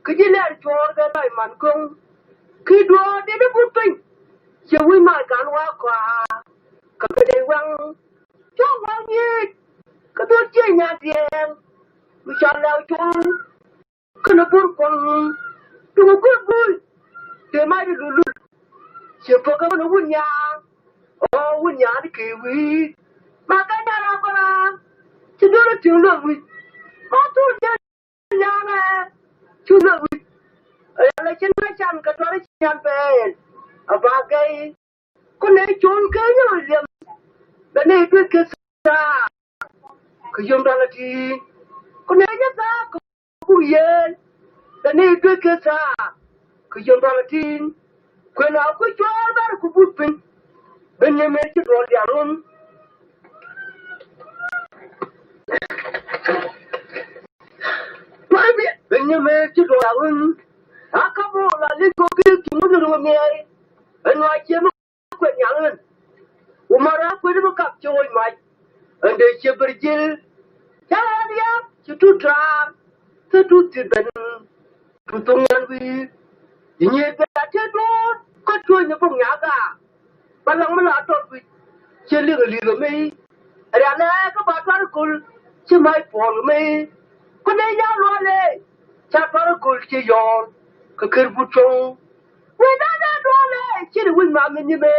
ke ji ler jor ga dai man kong ki do de de bu pin che wi ma kan wa kwa ka ke de wang cho wang ye ka do che nya dien mi cha la tu ka na bur kon tu ko bu de ma de lu che po ka no wun ya o wun ya ni ki wi ma ka nya ra ko la che do lo tu lo wi ma tu ya nya na tu lo wi la chen ma chan ka to ri chan pe ba gai ko ne chon ke yo liam da ne tu ke sa ka yom da la ti ko ne ya sa ko bu yen da ne tu ke sa ka yom da la ti ko na ko cho da ku bu pin ben ne me ti do ya ron pa bi ben ne me ti do ya ron aka bo la le ko ki ki mu do me ai en wa che mo ko nya ron umara ko ni mo kap cho mai ande che berjil dia tu tra tu ti ben tu tong yan wi ni ga te do ko tu ni bong ya ga balang ma la to wi che li me ra le ko ba ta kul che mai pol me ko ne ya lo le cha ta kul che yo ko ker bu chong we da do le che wi ma me ni me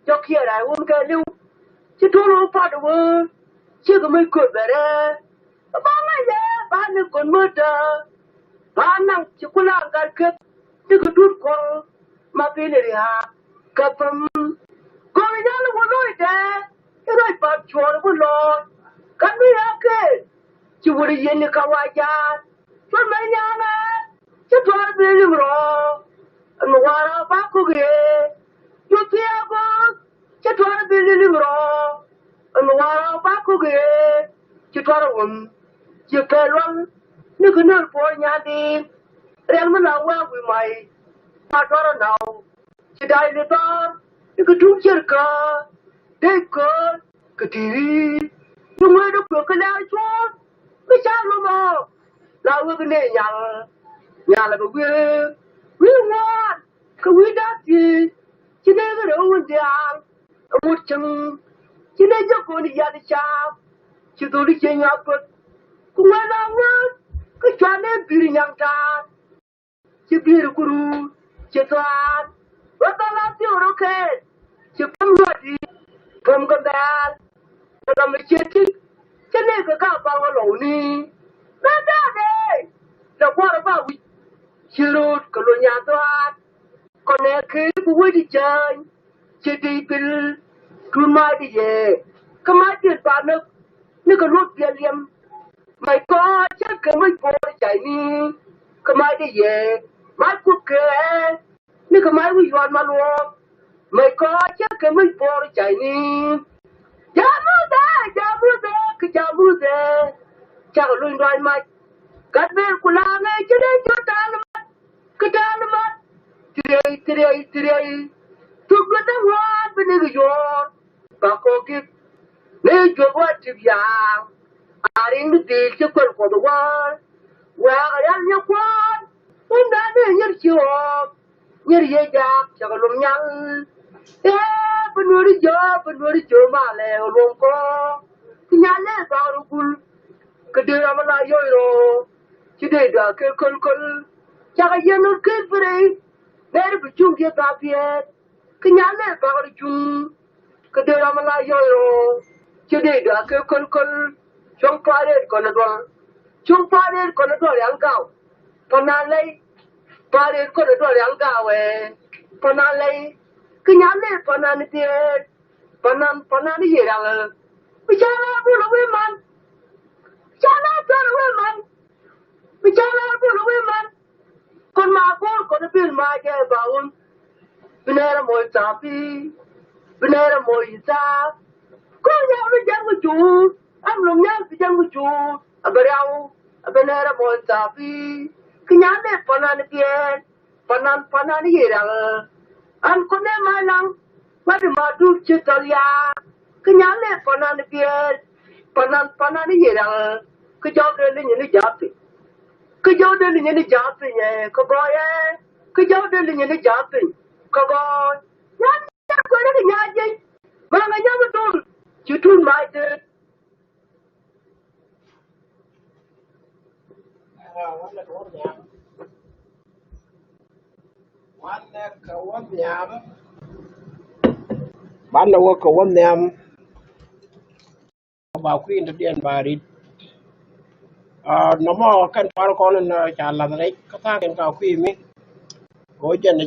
cho kia ra un ka lu che to lo pa do che ko me ko bere ba ma ye ba ni kon mo da ba nang che kula ga ke ti ko tut ko ma pe le ya ka pam ko ya lo lo de ke rai pa chor bu lo ka mi ya ke chi wo ri yen ka wa ja so me nya na che to be ni ro an wa ra ba ku ge yo ti a go che to be ni ro an wa ra ba ku ge che to ra won che pe lon ni ko na po nya di ren ma na wa wi mai ta to ra now che dai le to ni ko tu cher ka de ko ka ti ni mo do ko ka la cho cái cha nó mà là cái này nhà là cái quý ngoan cái quý đắt gì chỉ để cái đâu mà ăn một chân chỉ để cho con đi ra đi cha chỉ tôi đi chơi nhà bớt cũng ngay là ngoan cái cha này bị nhang ta chỉ bị cái guru chỉ toàn và ta làm gì ở đâu kể chỉ không được gì không có đàn ta làm cái chết cho nên cái các bạn nó lẩu đi nó ra đây là qua đó bảo bị chirut cái lô nhà toát còn này khi bố đi chơi chơi đi pil cứ mai đi về cái mai tiền bán nước nó cái lút tiền liêm mày có chắc cái mấy bố chạy đi cái mai đi về mai quốc kế nó cái mai quý hoàn mà luôn mày có chắc cái mấy bố chạy đi jamuze kijamuze chak luin roi mai kat ber kulange chede jotalmat ketalmat tirei tugda wan bene yor pakoki ne jogwa tibyang aring de che kol ko do wa yan nyakwan unda ne nyer chiwo nyer ye jak chak lum nyal penuri jo male lom ko nyale ba rugul ke de amala yoiro ti de da ke kol cha ga yeno ke fre ber bu chung ge ta pie ke nyale ba rugul ke de amala yoiro ti de da ke kol chong pare ko na do chung pare ko na do yang gao panalei pare ko na do yang gao panalei cái nhóm này phần nào thì phần nào gì là bây giờ là bu là quên man cha là cha là quên man bây giờ là bu là quên man con ma con bil ma ke baun binera mo tapi binera mo isa ko ya ru jang chu am lu nya bi jang chu abariao binera mo tapi knya ne panan ke panan yera an ko ne malang madu madu chitalia knya ne panan ke panan yera ke jaw de ni japi ke jaw de ni japi ne ko boye ke jaw de ni japi ko boy ya ko ne nya je ba nga nya mutul chutun mai de ban đầu có vấn đề vào khuyên được điện bà đi nó mà căn phá con là chả là đấy các thang cái cao khuyên mi có dân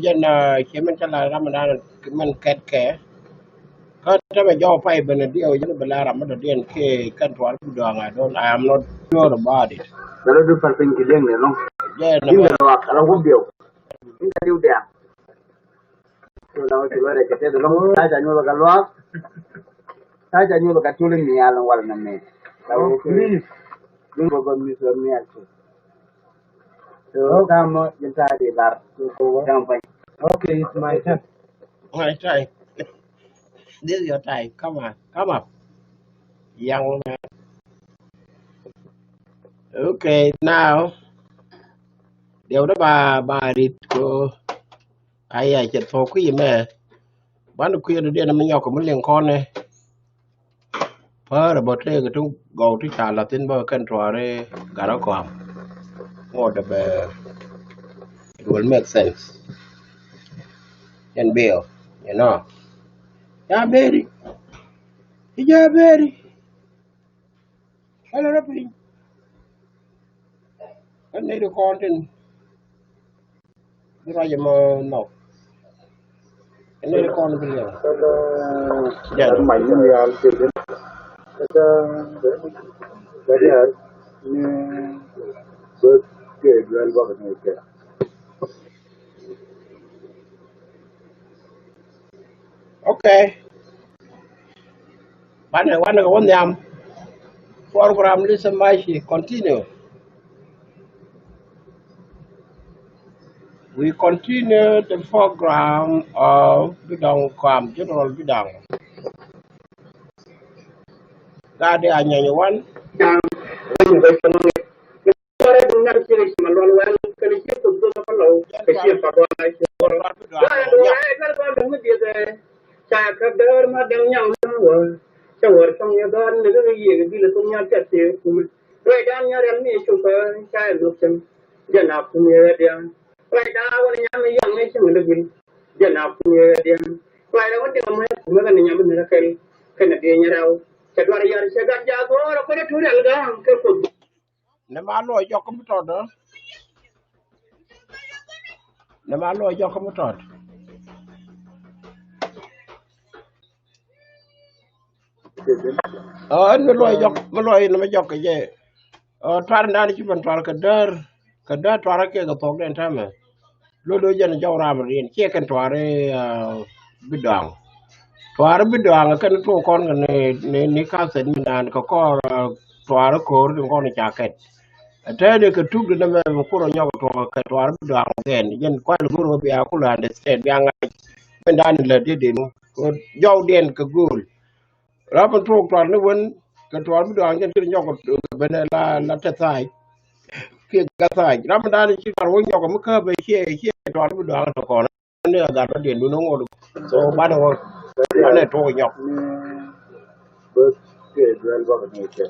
khi mình trả lời ra mình đang mình kẹt kẻ cóถ้าไปย่อไฟเป็นเดียวยังเวลาเราไม่ได้เรียนแค่กันตัวผู้ดวงอ่ะ don't I am not sure about it แล้วดูฟันเป็นกี่เรื่องเนี่ยน้อง yeah ยิ่งเราคนเดียวยิ่งดูเดียวเราคิดว่าเราจะเจอน้องถ้าจะอยู่กับเราถ้าจะอยู่กับทุเรียนเนี่ยเราวันนั้นเนี่ยเราคือยิ่งกว่ามีส่วนเนี่ยคือkamu yang tadi lar sampai okay it's my turn my turn this is your time come up young man okay now điều đó bà đi cô ai chật phô quý mẹ bán được khuyên đi nó mới nhau của mình liền con này phở là bột cái trung gầuที่trả là tin bơ cân trò đây cả đó còn ngồi được it will make sense and bill you know yeah baby hello rapi anh này được con trên cái gì mà nó anh này được con bây giờ ya mai ni ya ke ada dari ni bus ke jual bawa ni ke okay bạn này có vấn đề program listen mai continue we continue the program of bidang kam general bidang gade anyanyawan Ora dengan ciri manual kali itu tu kalau kecil pada lagi orang. Kan kalau dia saya kadar madang yang nawa. Cawar tong ya dan le ye bi le tong ya chatte. Rai dan ya ran ni chuka saya lukem janap ni dia. Rai da wan ya me yang ni chung le bin janap ni dia. Rai da wan dia me kan ni nyam ni rakal kan dia nyarau. Kedua ya segat jago ora ko thuri alga ke ko ne ma lo jo ko mutot do ne ma lo jo ko mutot an me lo jo me lo ne ma jo ke je twar ndani ci ban twar ka dar twar ke ga tok den tame lo do jen jo ram rien che kan tware bidang kan to kon ne ka sen min dan ko twar ko ko ne jacket atade ka tugde na me ko ro nyago to ka twar bidang gen jen ko lo ro bi akula understand bi anga ben dan la de no ko jaw den ka gol rapan to twar ne won ka twar bidang jen ti nyago ben la ta sai ke ga sai rapan dan ci tar won nyago mu ka be che twar bidang to ko ne ga do den no ngo so ba do ane to nyok bus ke jual bawa ni ke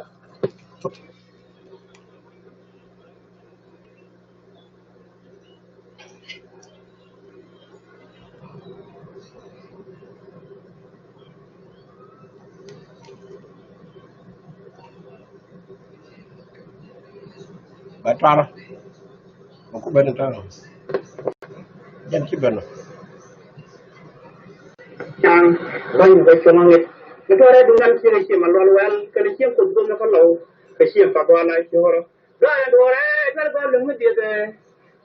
ba twar ko ben tan jen ci ben yang banyak bersemangat. Itu ada dengan ciri manual kali siang kudu nak kalau kesian pakai lagi orang. Dah dua orang kalau kalau lembut dia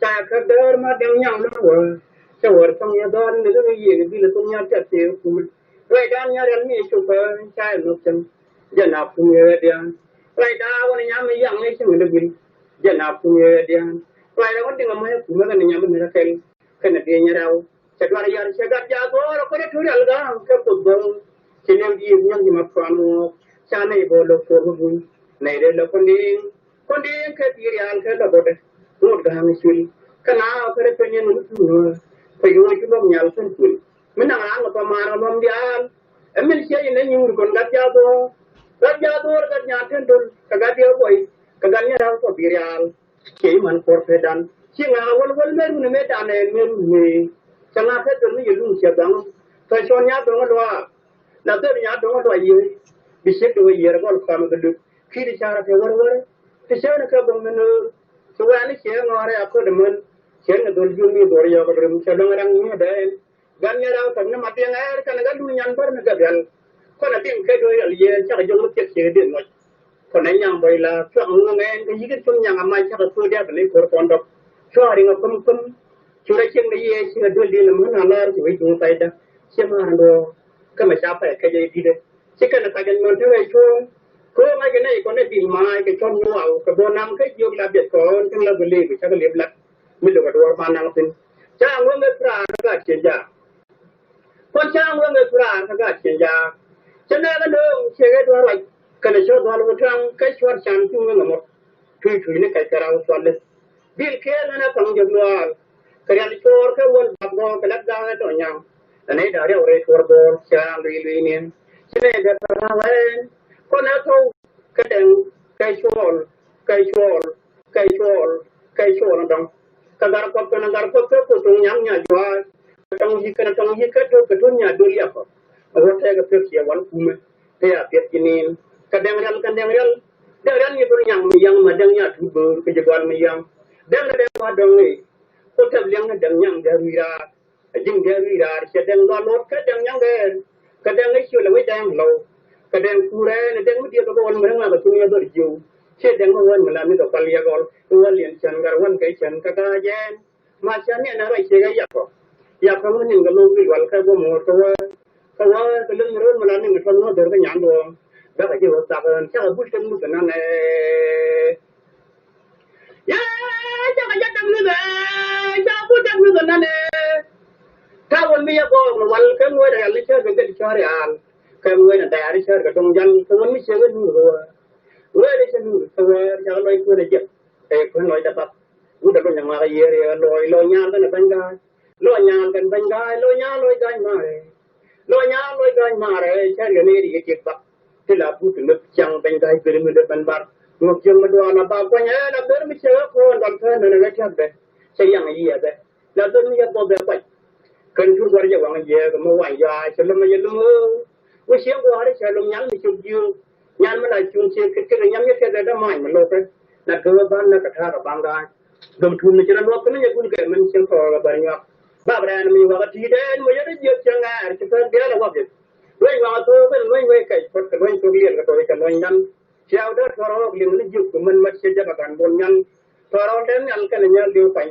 cha khát đỡ mà đem nhau nó vừa cho vừa trong nhà đón nữa cái gì cái là tôi nhà chặt tiêu cùi vậy đan nhà đan mi chụp cha nó chân giờ nào cũng như vậy vậy đãวันnhà mình yang này chứ mình được gì giờ nào cũng như vậy vậy làวันtinggal mai cũng là nhà mình ra cái này dia nhà đâu chắc là giờ sẽ gặp gia có nó có thứ gì đó cái cuộc sống chỉ nên đi những gì mà quan cha này bộ luật của mình này đây là con đi cái gì ăn cái đó đấy một cái hàng suy cái nào cái đấy nhân phải dùng cái bom nhal phân suy mình đang ăn cái mà bom đial em mình chơi những những con gắt gia đồ cái nhà thiên đồn cái gắt đial vậy cái gắt nhà đâu có bị đial chỉ mình phải phải đan chỉ là mình mới đan này mình chẳng hạn thế tôi mới dùng xe đăng phải cho nhà tôi nó loa là tôi nhà tôi nó loa gì bị chết đôi gì đó còn cái được khi đi xa thì vợ thì sao nó không bằng mình số anh sẽ ngồi đây aku demen sẽ nó đôi chung đi đôi giờ cái rừng sẽ đông orang ini ada gan nhà đâu thằng nó mặt tiếng ai cái này đuôi nhăn bớt nó gặp gần con là tiếng cái đôi là gì chắc là dùng một chiếc xe điện rồi còn anh nhang vậy là cho ông nghe cái gì cái chung nhang mà chắc là tôi đẹp lấy của con đọc cho đi ngọc cấm chúng ta xem cái gì sẽ đôi đi làm nó là chỉ với chúng ta đó xem mà đồ cái mà sao phải cái gì đi đấy chỉ cần là cái gì mình thấy cho cô ngay cái này con này tìm mai cái con mua cái bộ nam cái dùng là biệt con trong là cái gì cái cái liệp lặt mình được cái đồ bàn năng tin cha muốn người phá cái chuyện gì con cha muốn người phá cái chuyện gì cho nên cái đường xe cái đồ này cái này cho đồ luôn trong cái chuyện sản chung là một thủy này cái rau xoắn lên bil kia nó không được luôn cái này cho cái quân tập đồ cái lát ra cái đồ nhang cái này đã được rồi cho đồ cha lùi nè cho nên cái thằng này con nào thôi cái chua nó đong cái gar cốt cái tung nhang nhà chua trong gì cái thôi nhà đôi liệp rồi thế cái việc gì vẫn cũng thế à việc gì cái đằng như tôi nhang mà đằng nhà thu bự cái jagoan mà yang đằng mà đằng này tôi thấy liang cái đằng nhang đằng mira jing đằng mira sẽ đằng đó lót cái đằng nhang cái đằng ấy chua là mấy đằng lâu cái đằng cure này đằng mới đi cái con mà đằng là chúng tôi được chiu sẽ đằng mà mình làm cái cái liang gọi tôi liền chân cái quan cái chân cái gen mà chân này nó phải chơi cái giặc không có những cái lô cái gọi cái bộ một cái lưng rồi mà làm những cái phần nó được cái nhãn đồ đó phải chịu tập chắc là bút cái này chắc là chắc như thế chắc bút cái nàyถ้าวันนี้ก็วันก็มวยได้ลิเชอร์เป็นลิเชอร์อันก็มวยได้ลิเชอร์ก็ต้องยันก็วันนี้เชื่อกันอยู่มวยได้เชื่อตัวจะลอยตัวได้เจ็บคนลอยจะตัดรู้แต่ก็ยังมาเยอะลอยยานกันเป็นไงลอยยานกันเป็นไงลอยยานลอยกันมาเลยลอยยานลอยกันมาเลยใช่เรื่องนี้ดีเจ็บปะที่เราพูดถึงจังเป็นไงเป็นมือเป็นบาร์งบจังมาดูนะบ้าก็เนี่ยเราเดินไม่เชื่อคนดันเธอเนี่ยเราเชื่อแบบใช่ยังไงยี่แบบเราเดินไม่ยอมบอกแบบ cần chú qua giờ hoàng về cái mua hoàng dài cho lâm giờ lâm với sáng qua đấy cho lâm nhắn thì chụp dương nhắn mới là chụp xe cái nhắn nhất cái đó mày mà lột đấy là cơ bản là cả thà là bang đai đồng thun này cho nó lột cái này cũng cái mình xem phò là bao nhiêu ba bữa nay mình vào cái gì đấy mới giờ giờ chẳng à chỉ cần biết là bao nhiêu với vào thôi với cái với số liền cái tôi cái nói nhắn treo đó thọ liền nó chụp của mình mà sẽ cho các bạn buồn nhắn thọ đến nhắn cái này nhắn điều phải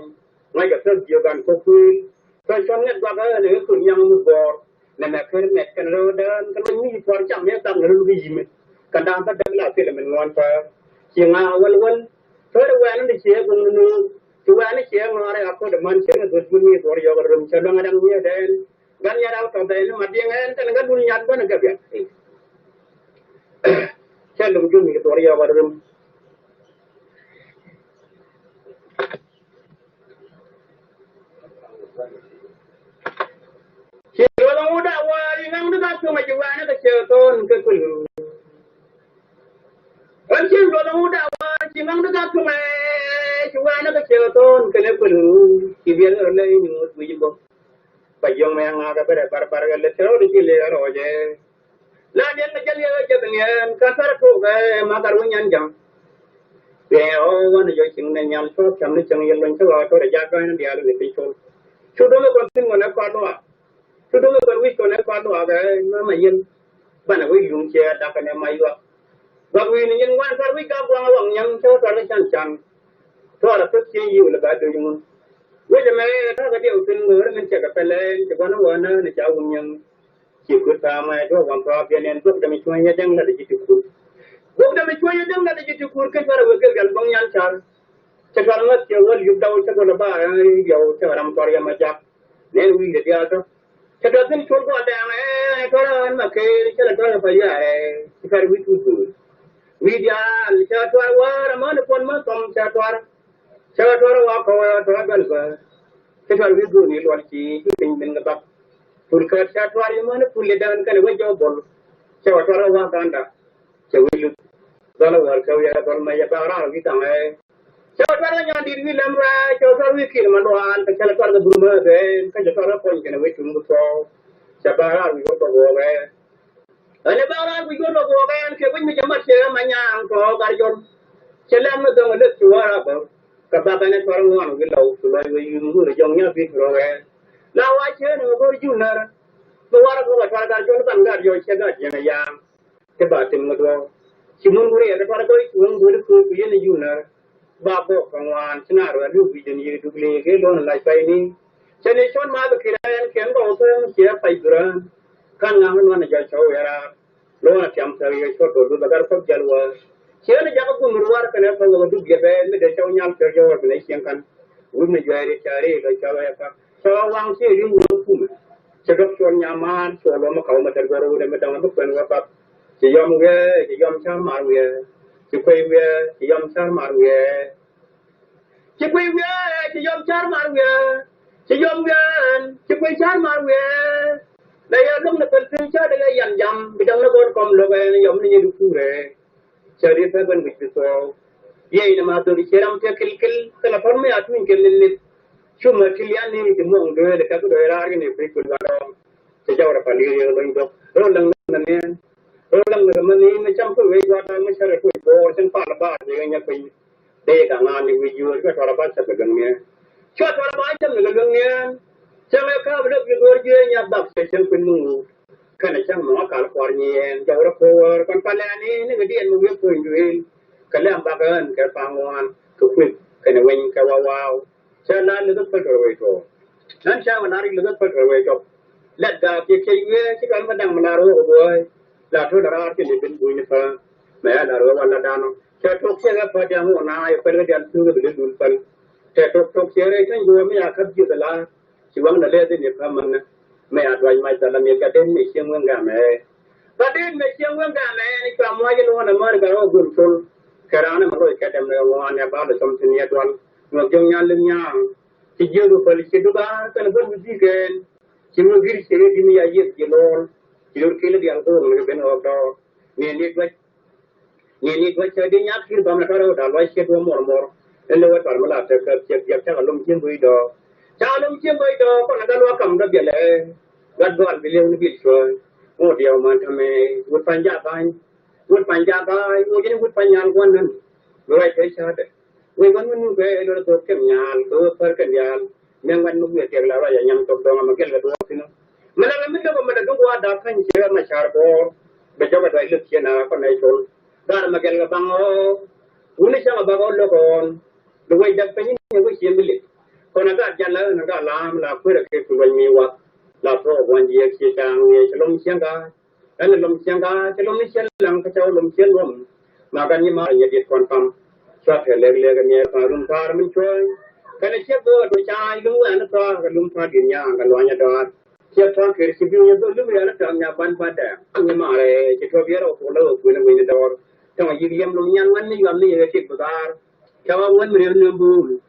ngay cả sự nhiều bạn có quy rồi cho nên qua cái này cứ nhang một bò này là cái mẹ cái nó đơn cái nó như quan trọng nhất tâm nó cái gì mình cái đam bắt đầu là cái là mình ngon phải chỉ ngào quên thôi đâu quen nó đi chơi cùng nó chú quen nó chơi ngồi đây aku demen chơi nó tuh bunyi rồi giờ cái rừng chơi đang ada như thế gan nhà đâu tao thấy nó mặt điên ấy cái nó cái bunyi nhát quá nó cái việc chơi lùng chung cái rồi giờ cái rừng Kalau udah wali nang dekat ke majuan ke ceton ke kulu. Ancin kalau udah wali nang dekat ke majuan ke ceton ke kulu. Kibiar oleh ini mujibbo. Payung yang ada pada par ke letero di kile roje. Lah dia ngajal ya jadnya kasar ko ke makar wenyan jang. Beo wan jo sing ne nyam so cham ni chang yen lon so ko de ja ko dia lu ni so. Chudo lo kon tin ngona ko lo. Tôi đối với quý con này quan đồ cái nó mà yên, bạn là quý dùng xe đạp cái này máy vào, và quý này nhân quan sát quý cao quang hoàng nhân cho toàn là chăn chăn, thôi là tất nhiên nhiều là cái điều nhưng với cho mấy cái điều tin nữa mình chạy cái lên cho con nó quên nó cháu cũng nhận chỉ quyết tâm mà cho quan trọng cho nên lúc đó mình chơi nhớ chẳng là chỉ chụp lúc đó mình chơi nhớ chẳng là chỉ chụp cái đó là cái bông nhăn char chắc là nó chưa có giúp đâu chắc là ba điều chắc là làm toại mà chắc nên vì cái điều đó chắc là tin chốn của anh này thôi là mà cái chắc là thôi là phải vậy phải biết tu vì dia chắc toại quá mà nó còn mà không chắc toại wa ko toại gần cái chắc là biết tu nhiều luôn chỉ mình gặp Pulkar Chatwari mana Pulidan kan wajo bol. Chatwara wa kanda. Chawilu. Dala war kawya dal maya para kita ngai. Chatwara nya dir wi lamra chatwara wi kir manwan ta chatwara burma de ka chatwara pon kana wi tum so. Chatwara wi go go be. Ane bara wi go go be an ke wi mi jamat se manya ang ko garjon. Chelam no dong le chuara ba. Ka ba kana twara wan wi law so lai wi yungu le jong nya bi ro be. Now I share no go junior. The water go like I don't know your shed at Yanayam. The bottom of the wall. Simunguri at the Paraguay, one good food in the junior. Babo from one scenario, a new vision you to play a alone like Penny. Senation Mother Kiran can go home, here by Duran. Can't now one of your show. Lona Chamsa, your short to the Garf of Jalwa. Here the Japakun work and ever go to get with the show young organization. Wouldn't you a charity like Chavaka? So one say you will fool. So doctor Yaman, so Loma Kalmata Goro, the Madame Bukan Wapa, the young wear, the young Charmaria, the Quay wear, the young Charmaria, the Quay wear, the young Charmaria, the young wear, the Quay Charmaria. They are long the culture, they are young, we don't know come Logan, young to Fure. So this happened with the soul. Yea, the matter is Yeram Kill, California, I think a Cuma kilian ni di mung dua dekat tu daerah ni perikul barang sejauh apa dia yang itu orang ni macam tu wajah masyarakat tu bor sempat lepas dia yang pergi dia kangen di video tu kalau lepas sebegangnya cuaca lepas jam sebegangnya jangan kau belum bekerja nyabak sesiang penuh kerana jangan makal kuarnya jauh rakor kan paling ni dia mungkin pun jual kalau ambakan kepanguan kekuat kena wing kawawau. Saya lihat perkara itu. Nanti saya menarik lihat perkara itu. Lihat dah kekayuan kita kadang menaruh buat. Lalu darah kita lebih bunyi apa. Mereka naruh wala dano. Saya tok saya pada mu na perkara yang tu lebih dulpan. Saya tok saya itu juga mereka kerja dalam. Siang dah lihat ini apa mana. Mereka tuai macam dalam mereka den mesiang mengamai. Kaden mesiang mengamai ni kamu aja luar nama kalau gursul. Kerana mereka kadang mereka wana pada somsenia tuan. Macam yang lenyang, sejauh tu polisi tu kan berbunyikan, cuma diri sendiri di mana aja jalur kilo dia tu mereka benar benar ni buat jadi nyaksir bahan kalau dah luas ke dua mor, lewat parmala siap calon cium itu kau nak luar kamu dah biar gadwal beliau ni bisu, dia macam buat panjang, mungkin buat panjang kuanan, luar biasa ada. We want to go to the Kenyan, to Perkanian, young one movie, Lara, young Tom, a Miguel, Madame Madago, that can share my charbo, the job I look here now for natural. That Miguel Bango, Unisha Bago Logon, the way that penny was humiliated. When I got Jala and I got lamb, la put a cake when me what, la pro 1 year, she sang, Shalom Sianga, and the Lum Sianga, Shalom Siang, Shalom Siang, Maganima, yet confirm. Suatu leg-leg ni parum parum cuy. Kalau siapa tu cai lu anak tu kalau tu dia yang kalau hanya dah siapa kerja biar tu lu anak tu yang ban pada. Ni mare kita biar aku lu guna guna dah. Cuma jadi yang lu yang mana yang ni yang kita besar. Kalau orang meriam nembul,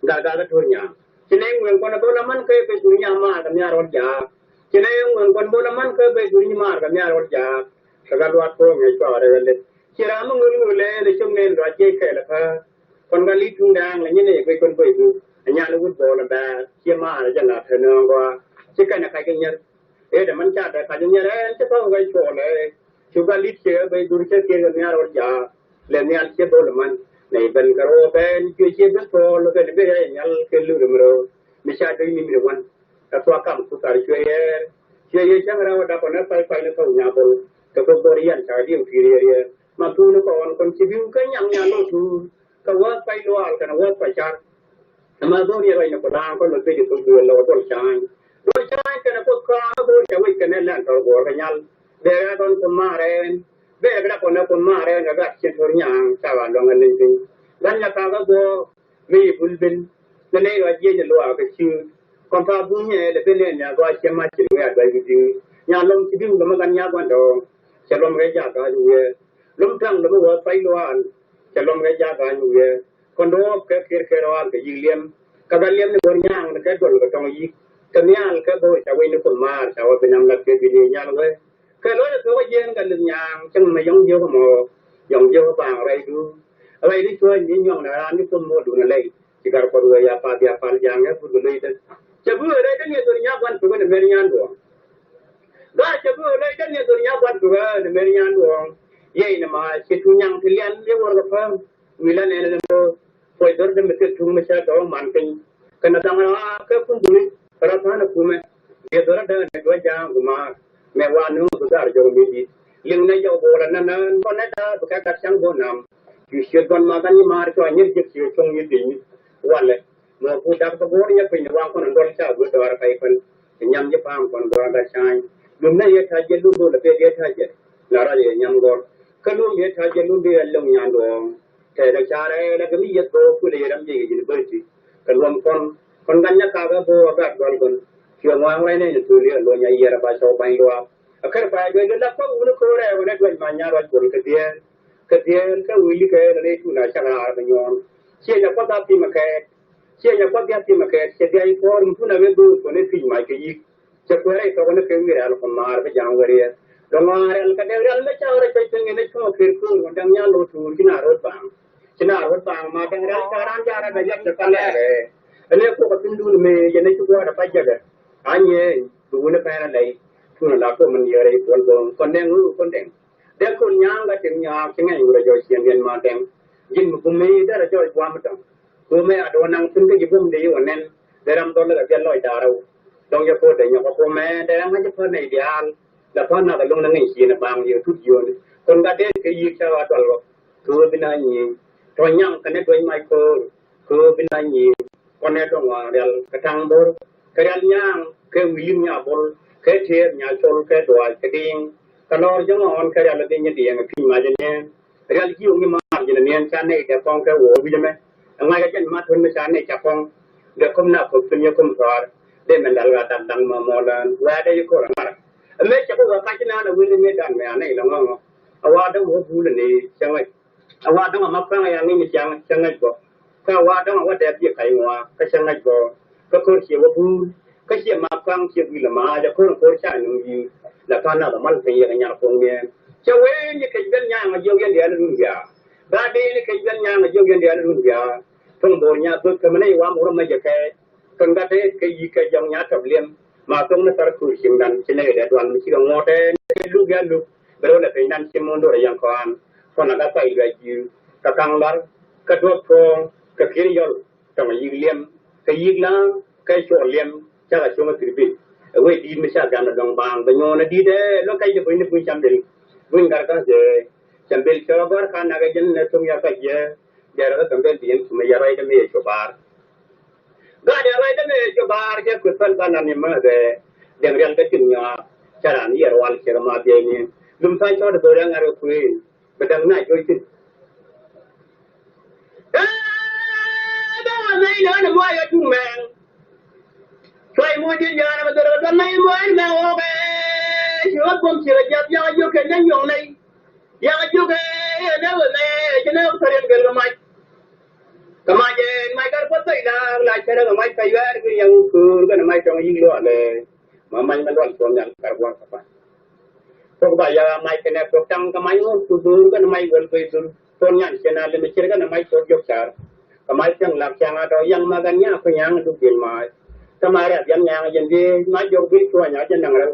dah tu nya. Jeneng orang kau nak laman ke besunya mah kami arwah jah. Jeneng orang kau laman ke besunya mah kami arwah jah. Sekarang waktu ni cuaca ada. Kira mengurus le cuma raja kaya kon kali tundang le ni kau kon kau itu hanya lu bola dah siapa ada jalan tenang gua jika nak kaya ni dah macam ada kaya ni cepat kau itu le juga lihat siapa durus kaya ni arwah jah le ni al siapa bola ni ben karo ben siapa betul kan ben nyal kelu rumro misal ini mirawan atau akam putar cuy jangan rawat apa nak pai nak kau nyabol keborian cari inferior Matu nu kawan konsibiu kan yang nyalo tu kawan pai luar kan kawan pai car mà tôi đi rồi nó có đang có một cái gì tôi đưa lo tôi chán cái nó có khó tôi sẽ với cái này là tôi bỏ cái nhau để ra con mà rồi để ra con mà rồi nó gặp chuyện thôi nhàng sao mà lòng anh đi dan là cả cái vì bulbin nên là gì để lo cái chuyện còn phải bunye để bên này nhà có chuyện mà chuyện người ta cái gì nhà lòng chỉ biết làm cái nhà quan trọng sẽ làm cái gì cả như lum thang lu wa pai luan chalom ga ja ga nu ye kondo ke ke rawal ke yiliam ka galiem ne gor nyang ne ke gol ga tong yi ke nyal ke bo cha we ne ko mar cha wa pinam la ke bi nyal we ke lo ne ko jen ga lưng nyang chang ma yong yo mo yong yo ba rai du rai di choi ni nyong na ni ko mo du na lei ti gar ko ya pa jang ne pu le de cha bu re de ne gor nya ban pu ne mer nyan do ga cha bu le de ne gor nya ban pu ne mer nyan do ye na ma chitu nyang kilian le wor ga fa wila ne le mo foi dor de mete tung me sha do man kin kana dang ka kun duni para pa na kume ye dor da ne do ja guma me wa nu du dar jo mi di ling ne jo bo la na na ko na da ka ka chang bo nam ki shi don ma kan ni mar ko ni je chi chung ni di wale mo pu da ko bo ni pe ni wa ko na do cha bu do ra kai pan nyam je pam kon do da chai gum ne ye tha je lu do la pe ye tha je la ra ye nyam gor kalau ye tha je lu be long nyan do te da cha re la ke mi ye to ku le ram je ge be ti kalom kon ganya ka ga bo ga gol kon kyo ma ngai ne tu le lo nya ye ra ba so bai lo akar pa ge la ko u ko re ne ko ma nya ro ko ke tie ka wi ke le tu na cha ra ba nyon che nya ko ta ti ma ke che nya ko ta ti ma ke che dai ko rum tu na we do ko ne ti ma ke yi che ko re ko ne ke wi ra lo ma ra jang we re Kemarin kadang-kadang macam orang cakap ni cuma firqul, kadangnya lutu, cina rot bang, macam orang sekarang cara banyak sekali. Ini aku ketundu ni, jadi tu ada pajak dah. Hanya dulu ni pernah lagi, tu nak aku menjadi kondeng. Dia kun nyang kat nyang, cengai udah jauh siang macam, jin bumi dah jauh buam macam. Bumi ada orang pun ke jibum dia orang, dalam tu nak jalan loi darau. Dong je pun dia nyok bumi, dalam macam pun ideal. La pana da long na ngi chi na bang ye tu yo ni kon ga de ke yi cha wa dal ro ko bi na ni to nyang ka ne to mai ko bi na ni kon ne to wa dal ka tang bor ka dal nyang ke wi nya bol ke the nya chol ke do al ke ding ka lor jong on ka dal de ni de ngi pi ma je ne dal ji ngi ma je ne cha ne de pong ke wo bi je me ngai ka chen ma thun me cha ne cha pong de kom na ko pin ye kom sar de men dal ga dang ma mo lan wa de ko ra me cha ko ka china na wini me dan me anai lo ngo awa da wo bu le ni changai awa da ma pa ya ngi mi changai ko ka wa da wa da pi kai wa ka changai ko ka ko chi wo bu ka chi ma pang chi wi la ma da ko cha nu yi la ka na da mal pe ya nya ko me cha we ni ka jan nya ma yo yan de lu ya ba de ni ka jan nya ma yo yan de lu ya thong bo nya bu ka me wa mo ma ja ka kan ga de ka yi ka jong nya tab liam mà không nó phải cử xin đàn xin này để đoàn mình chỉ cần ngó thế lúc ra lúc bây giờ phải đàn xin môn đồ để yang còn là cái phải là gì cái căng đó cái thuốc phong cái kia rồi trong cái liêm cái gì là cái chỗ liêm chắc là chỗ mà thử bị ở đây đi mới sao làm được đồng bằng bây giờ nó đi đấy nó cái gì cũng nó cũng chăm đến vun cả cái gì chăm đến cho bà khán cái dân nó không ya cái gì giờ nó chăm đến tiền mà giờ đây cái gì cho bà Gada rai da me ke bar ke kusan bana ni ma de dem real ke tinya cara ni yarwal ke ma de ni dum sai to do rang aro ku bedang na jo tin da me na na mo ya tu men sai mo ji ya na do da mai mo na o be yo kom chi ya ya yo ke nan yong nei ya yo ke na me ke na saren gel mai Kemajen mai kar patai dah la cara mai kayar ke yang kur kan mai tong yi lo le mamai man wan tom yang kar buat apa to ba ya mai kena to tang kamai mo tu kan mai gol pe tu ton yang kena le mikir kan mai to jok sar kamai tang lak yang ada yang maganya ko yang du bil mai kamare yang jen di mai jok bi to nya jen nang ra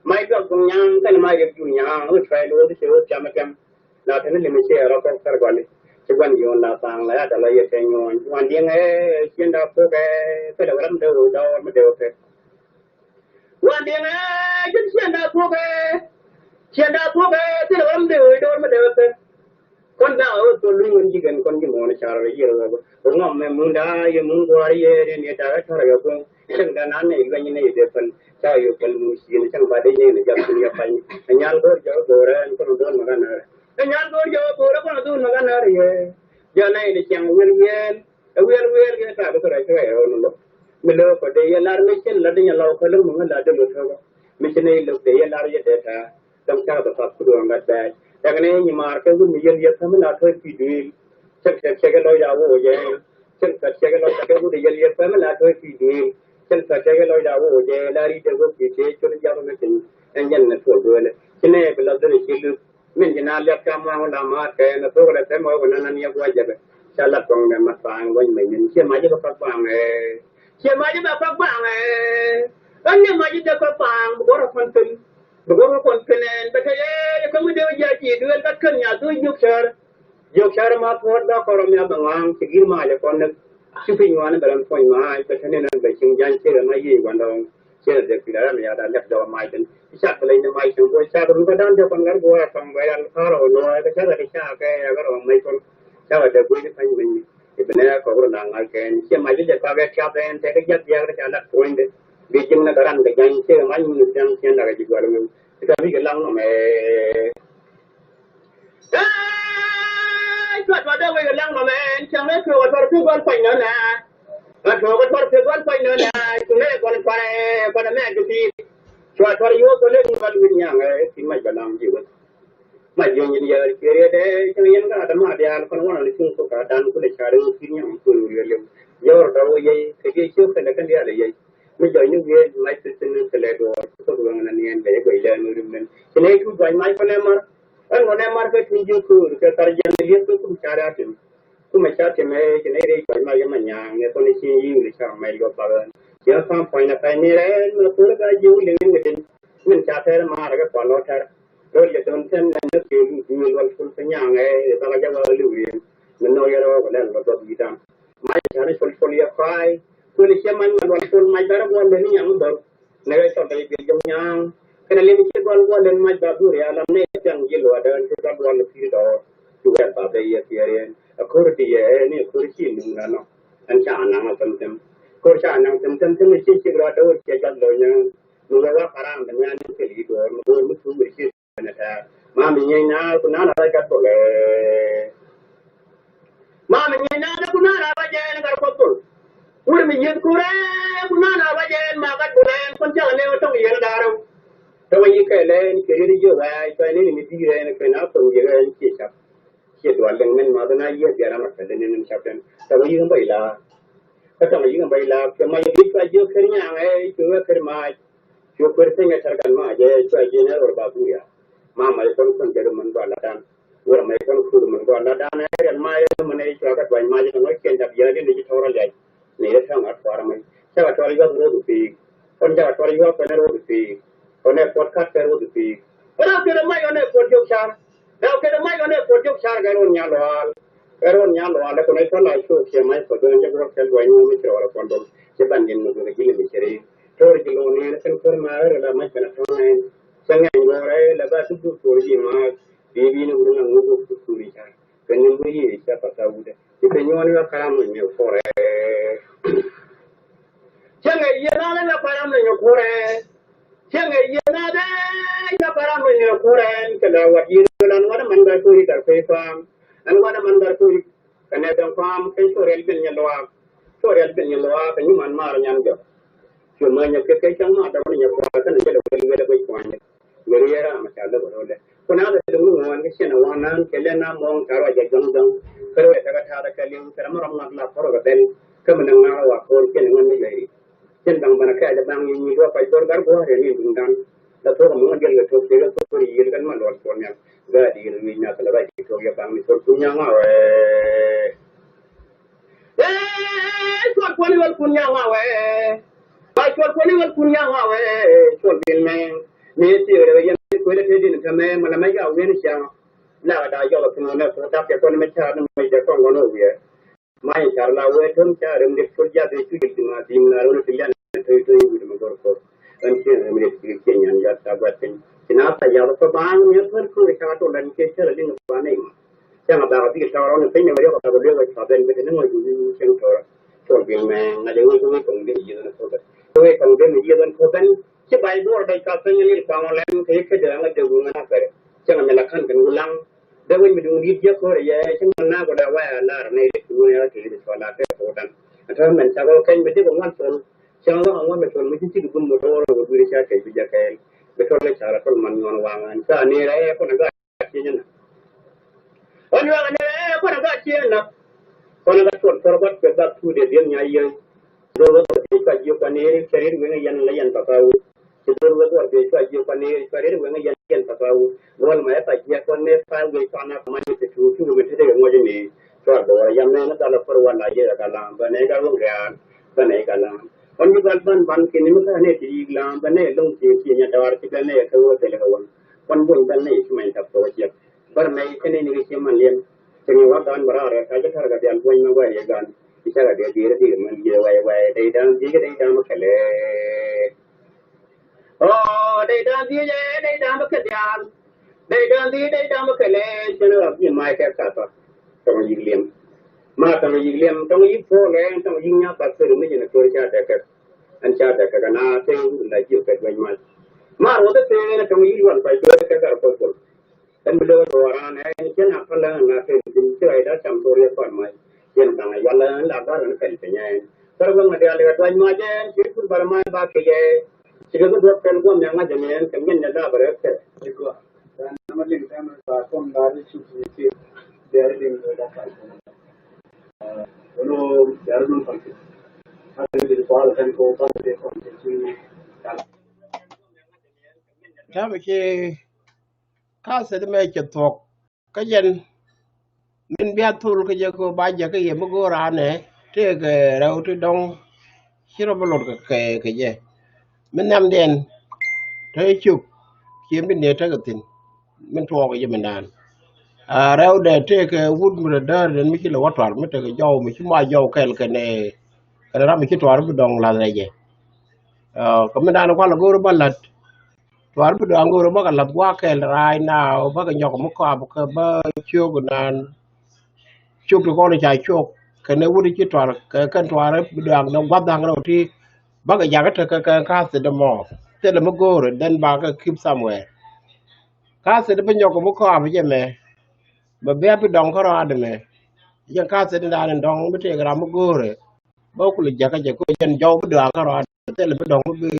mai to kong yang kan mai ge ju yang o trai lo de se o chama kam la thene le mikir ro ko kar gwali Cuman yon la tang la ada la ye tenyon wan ding chen da po ke da ram do do ma do ke wan ding chen da po ke da ram do ma do ke kon da o ko lu ngon jigen kon ji mo na char ye ro ko ngom me munda ye mun ko ari ye ne ta ta ra ko sang da nan ne ga ni ne de pan cha yo pan mu si ne sang ba de ne ja ku ya pan nyal go jo go ra ko do ma ga na nyal go jo go ra ko do ma ga na ye ja nai de chang wel ge ta ko ra che yo no me lo ko de ye lar me chen la de ya lo ko lu mo la de lo ko me chen ne lo de ye lar ye de ta dam cha ba fa ku do ma ta daga ne ni mar ka gu mi yen ye ta me la thoi pi du chắc chắc cái lối đào vô vậy chắc chắc cái lối cái vụ để liên quan là thôi thì chắc chắc cái lối đào vô vậy là đi được cái gì cho nó giao nó chính anh nhận là thuộc rồi cái này bây giờ tôi chỉ được mình chỉ nói là cái mà làm mà cái nó tôi là cái mà cái nó nhiều quá vậy sao là còn là mặt bằng với mình chia máy cho các bạn này chia máy cho các bạn này anh nhưng mà cho các bạn có được phần tin có được phần tin này bây giờ cái mới điều gì chỉ đưa các con nhà tôi giúp sợ जो शहर में बहुत दा करो में बंगांग सिगिर में आले कौन सुपी नुआने बरन कोई माय पछने न बेचिंग जान से न ये वंदों से दे पिला में यादा लेफ्ट दो माय दिन इसा पले न माय संग कोई सा तो बदान जो पंगर गो संग वायरल खारो लो है सा दा सा के अगर हम नहीं कोन सा दे कोई नहीं में इतने को ना ngal के से माय जे का वे क्या देन ते के या के ला पॉइंट बेचिंग न करन के जान से माय नि जान से ना के जिगवालो इता भी के लांग में Chuột vào đâu vậy lăng mà mẹ chẳng lẽ chuột vào cái con phành nữa nè mà chuột vào cái con phành nữa nè chúng này con mẹ cái gì chuột vào yếu con lên con nguyên nhà này thì mày phải làm gì vậy mày dùng như giờ kia đấy cho nên cái đám mà đi ăn con nó là chung số cả đàn của để trả được cái nhau của người liền giờ đâu vậy cái trước cái này cái gì là vậy bây giờ những cái máy tự tin cái này rồi tôi vừa nghe anh để bây giờ người mình cái này cứ vậy máy con em mà anh còn em market ni ju ku ke tarjan lihat tu cara tu tu macam cemai cene re kau macam mana ni tu ni sih you ni sama mai kau pagan dia sam point apa ni re melapor ke ju dengan ni min cara marah ke kalau tar kalau dia tu sen ni tu you wal full penyang kalau jaga lu ni menoi ya ro kalau lepas kita mai cara full ya kai tu ni siapa mai wal full mai cara buat ni yang ber negara tu dari yang Kena lima cikgu luar dan macam tu ya, alam ni yang jilu ada cikgu luar lebih dah juga pada ia tiada. Aku dia ni aku sih ni mana, ancam anak macam aku cakap anak macam mesti cikgu ada cikgu lonya, mula parang dengan ni sekali dua, mesti mesti mana mami ni aku nak kat boleh, mami ni aku nak raja kat betul. Udah minyak kurang, aku nak raja makan boleh, pencak ni orang yang darah. Kalau ini kalian kerja juga, itu ini mesti kalian kena penjaga siapa, siapa dengan mana ia biar amat kalian ini siapa. Kalau ini baiklah, kalau ini baiklah, cuma ini kerja kerja itu kerja, cuma kerja terkan aja, itu aja ni orang baru ya. Mama itu pun kerja menjual dan orang mereka pun menjual dan yang mana itu agak banyak macam orang kerja biar dia ni orang lain, ni sangat orang macam. Siapa orang juga berusaha pi, orang siapa orang juga pernah berusaha pi. Onek podcast baru tu sih. Orang kena mai onek podcast share. Orang kena mai onek podcast share karon nyalwal. Ada kena itu lah itu siapa mai podcast yang kita kalau ini mesti orang kondom. Sebab ni mungkin kita bicara. Tor kilo ni sen kerana ada mai kena tuan. Sengai orang lepas itu turji mak. Bibi ni orang ngubuk turji kan. Kena beri siapa tahu deh. Kita nyuan ni karam ni sore. Sengai ia nak karam ni sore. Jangan ia ada yang para menyeluruhan kelawat jiran mana mandar kuri terpesam, mana mandar kuri kena tempam sorel penyeluap penyuman mar nyamjok. Cuma nyampe kecang ada orang yang kuatkan jadi boleh berkuanya. Meriara macam ada boleh. Kenapa dulu orang kesian awanan kelena mong karo aja janggang. Kalau kita kata kalian kerana orang nak lapor kata kemenang wakor kenangan ni. Tentang mana ada bang ini dua pastor garbo hari ini bintang. Lalu kamu ngajal ke top tiga top ini kan malu askornya. Gak di ruminya kalau baik itu ya bang itu punya ngawe. Soal poliwal punya ngawe. Baik soal poliwal punya ngawe. Soal filming. Ni sih ada yang kulit ini kami malam aja awalnya siang. Nah ada juga kemana foto ke kau macam mana macam kau ngono ya. Mai cara lawan tu cara mesti kerja itu dengan tim lalu pilihan itu ibu mengorok. Anjir mesti kerjanya ya sahabat. Kenapa ya? Sebab yang terkuru sangat orang kerja lagi nak panen. chẳng about cái sao đó thấy nhưng mà điều có điều cái sao bên cái nó ngồiอยู่chẳng cho viên mà ngày giờ tôi cũng đi gì đó tôi cũng đi gì đó tôi bên chứ bài bữa đây các cái như là quan lên thấy cái đường là đường ngang cái chẳng là mình là khăn cái ulang đây mình dùng đi giấc rồi vậy chứ mình nào có đâu vậy là này tôi là thì tôi là cái hồ đan thôi mình sao cái mình đi cũng ngon rồi chẳng là ngon mình thôi mình chỉ cũng một rồi tôi đi chơi cái bây giờ cái betul le cara kon man ngon wangan sa ni re ko naga chinya on wa ne ko naga chinya ko naga ton torbat ke da tu de dia nyai do lo ko ka ji ko ne sharir we yan la yan pakau do lo ko de ka ji ko ne sharir we yan yan pakau wal ma ta ji ko ne fa we ko na ma ni tu tu we de ngo je ni to do yam ne na da la por wala ye ka la ba ne ka lo ga ba ne ka la on ni ban ke ni ma ne ti la ba ne long ti ti nya da war ti ne ka wo te le ka won kon bo ban ne ti mai ta to ji bar mai ke ne ni ke man lien ti ni wa dan bara re ka ja thar ga dan ko ni ma ye gan ti sa ga de di re di man ye wa dai dan di ke dai dan ma ke le dai dan di ye dai dan ma ke dan dai dan di dai dan ma ke le ti no bi mai ka ta ta to yi liem ma ta yi liem to yi fo le to yi nya ba se ru mi ni ko cha da ka an cha da ka na te la ji ka wa ma ma ro de te ne to yi wan pa to ka ka ko ko dan bi do to ra ne chen ha pa la na te din che ai da cham to re ko mai chen ta na ya la ba ran ka te nya sar ba ma de ale wa ma je chi ku ba ma ba ke ye chi ko do pen ko me ma je ne ka men na da ba re ke ko dan ma le ta ma ba ko na ri chi chi de re din da ka uno yaru non fa ta ba ke ka se de me ke tok ka yen min bia tul ke je ko ba je ke ye mo go ra ne te ke ra tu dong chiro bo lor ke je min nam den te chu ki min ne ta ga tin min to ke je min dan ra de te ke wud mu da den mi ki lo wat war mi te ke jaw mi chi ma jaw kel ke ne ra mi ki to war bu dong la re je ko min dan ko la go ro balat tuan pu dang guru baka lat gua kel rai now baka nyok mo ka baka ba chuk nan chuk ko ni chai chuk kene wudi chi twar kan twar pu dang no gwa dang no ti baka ya ka se de mo te le mo guru then baka keep somewhere ka se de nyok mo ka ba je me ba be pu dang ko ra de me yan ka se de dan dong mi te gra mo guru ba ku le ja ka je ko yen jaw pu dang ka ra te le pu dang bi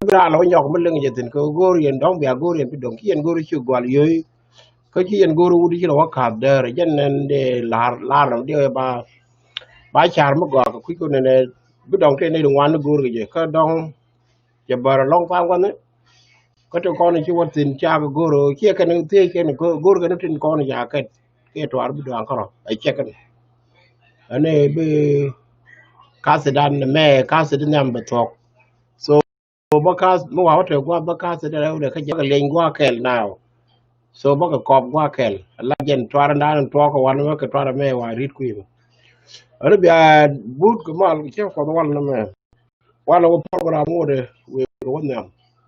bra lo nyok mo leng je tin ko guru yen dong bia guru yen pu dang yen guru chu gwal yoy ko ci yen goro wudi ci wa ka der jenen de lar de ba char mo go ko ko ne bu dong te ne wan goro je ka dong je bar long pa wan ko to ko ne ci watin cha go goro ci ka ne te ke ne goro ga ne tin ko ne ja ka ke to ar bu dong ko ai che kan ane be ka se dan me ka se de nam be tok so ba ka mo wa te gwa ba ka se de ka je ka len gwa kel now so baka kop gwa kel la jen twara ndan to ko wan ma ke twara me wa rit ku yim ana bi but ko mal ke ko wal na me wala wo program ngode we ko wonnam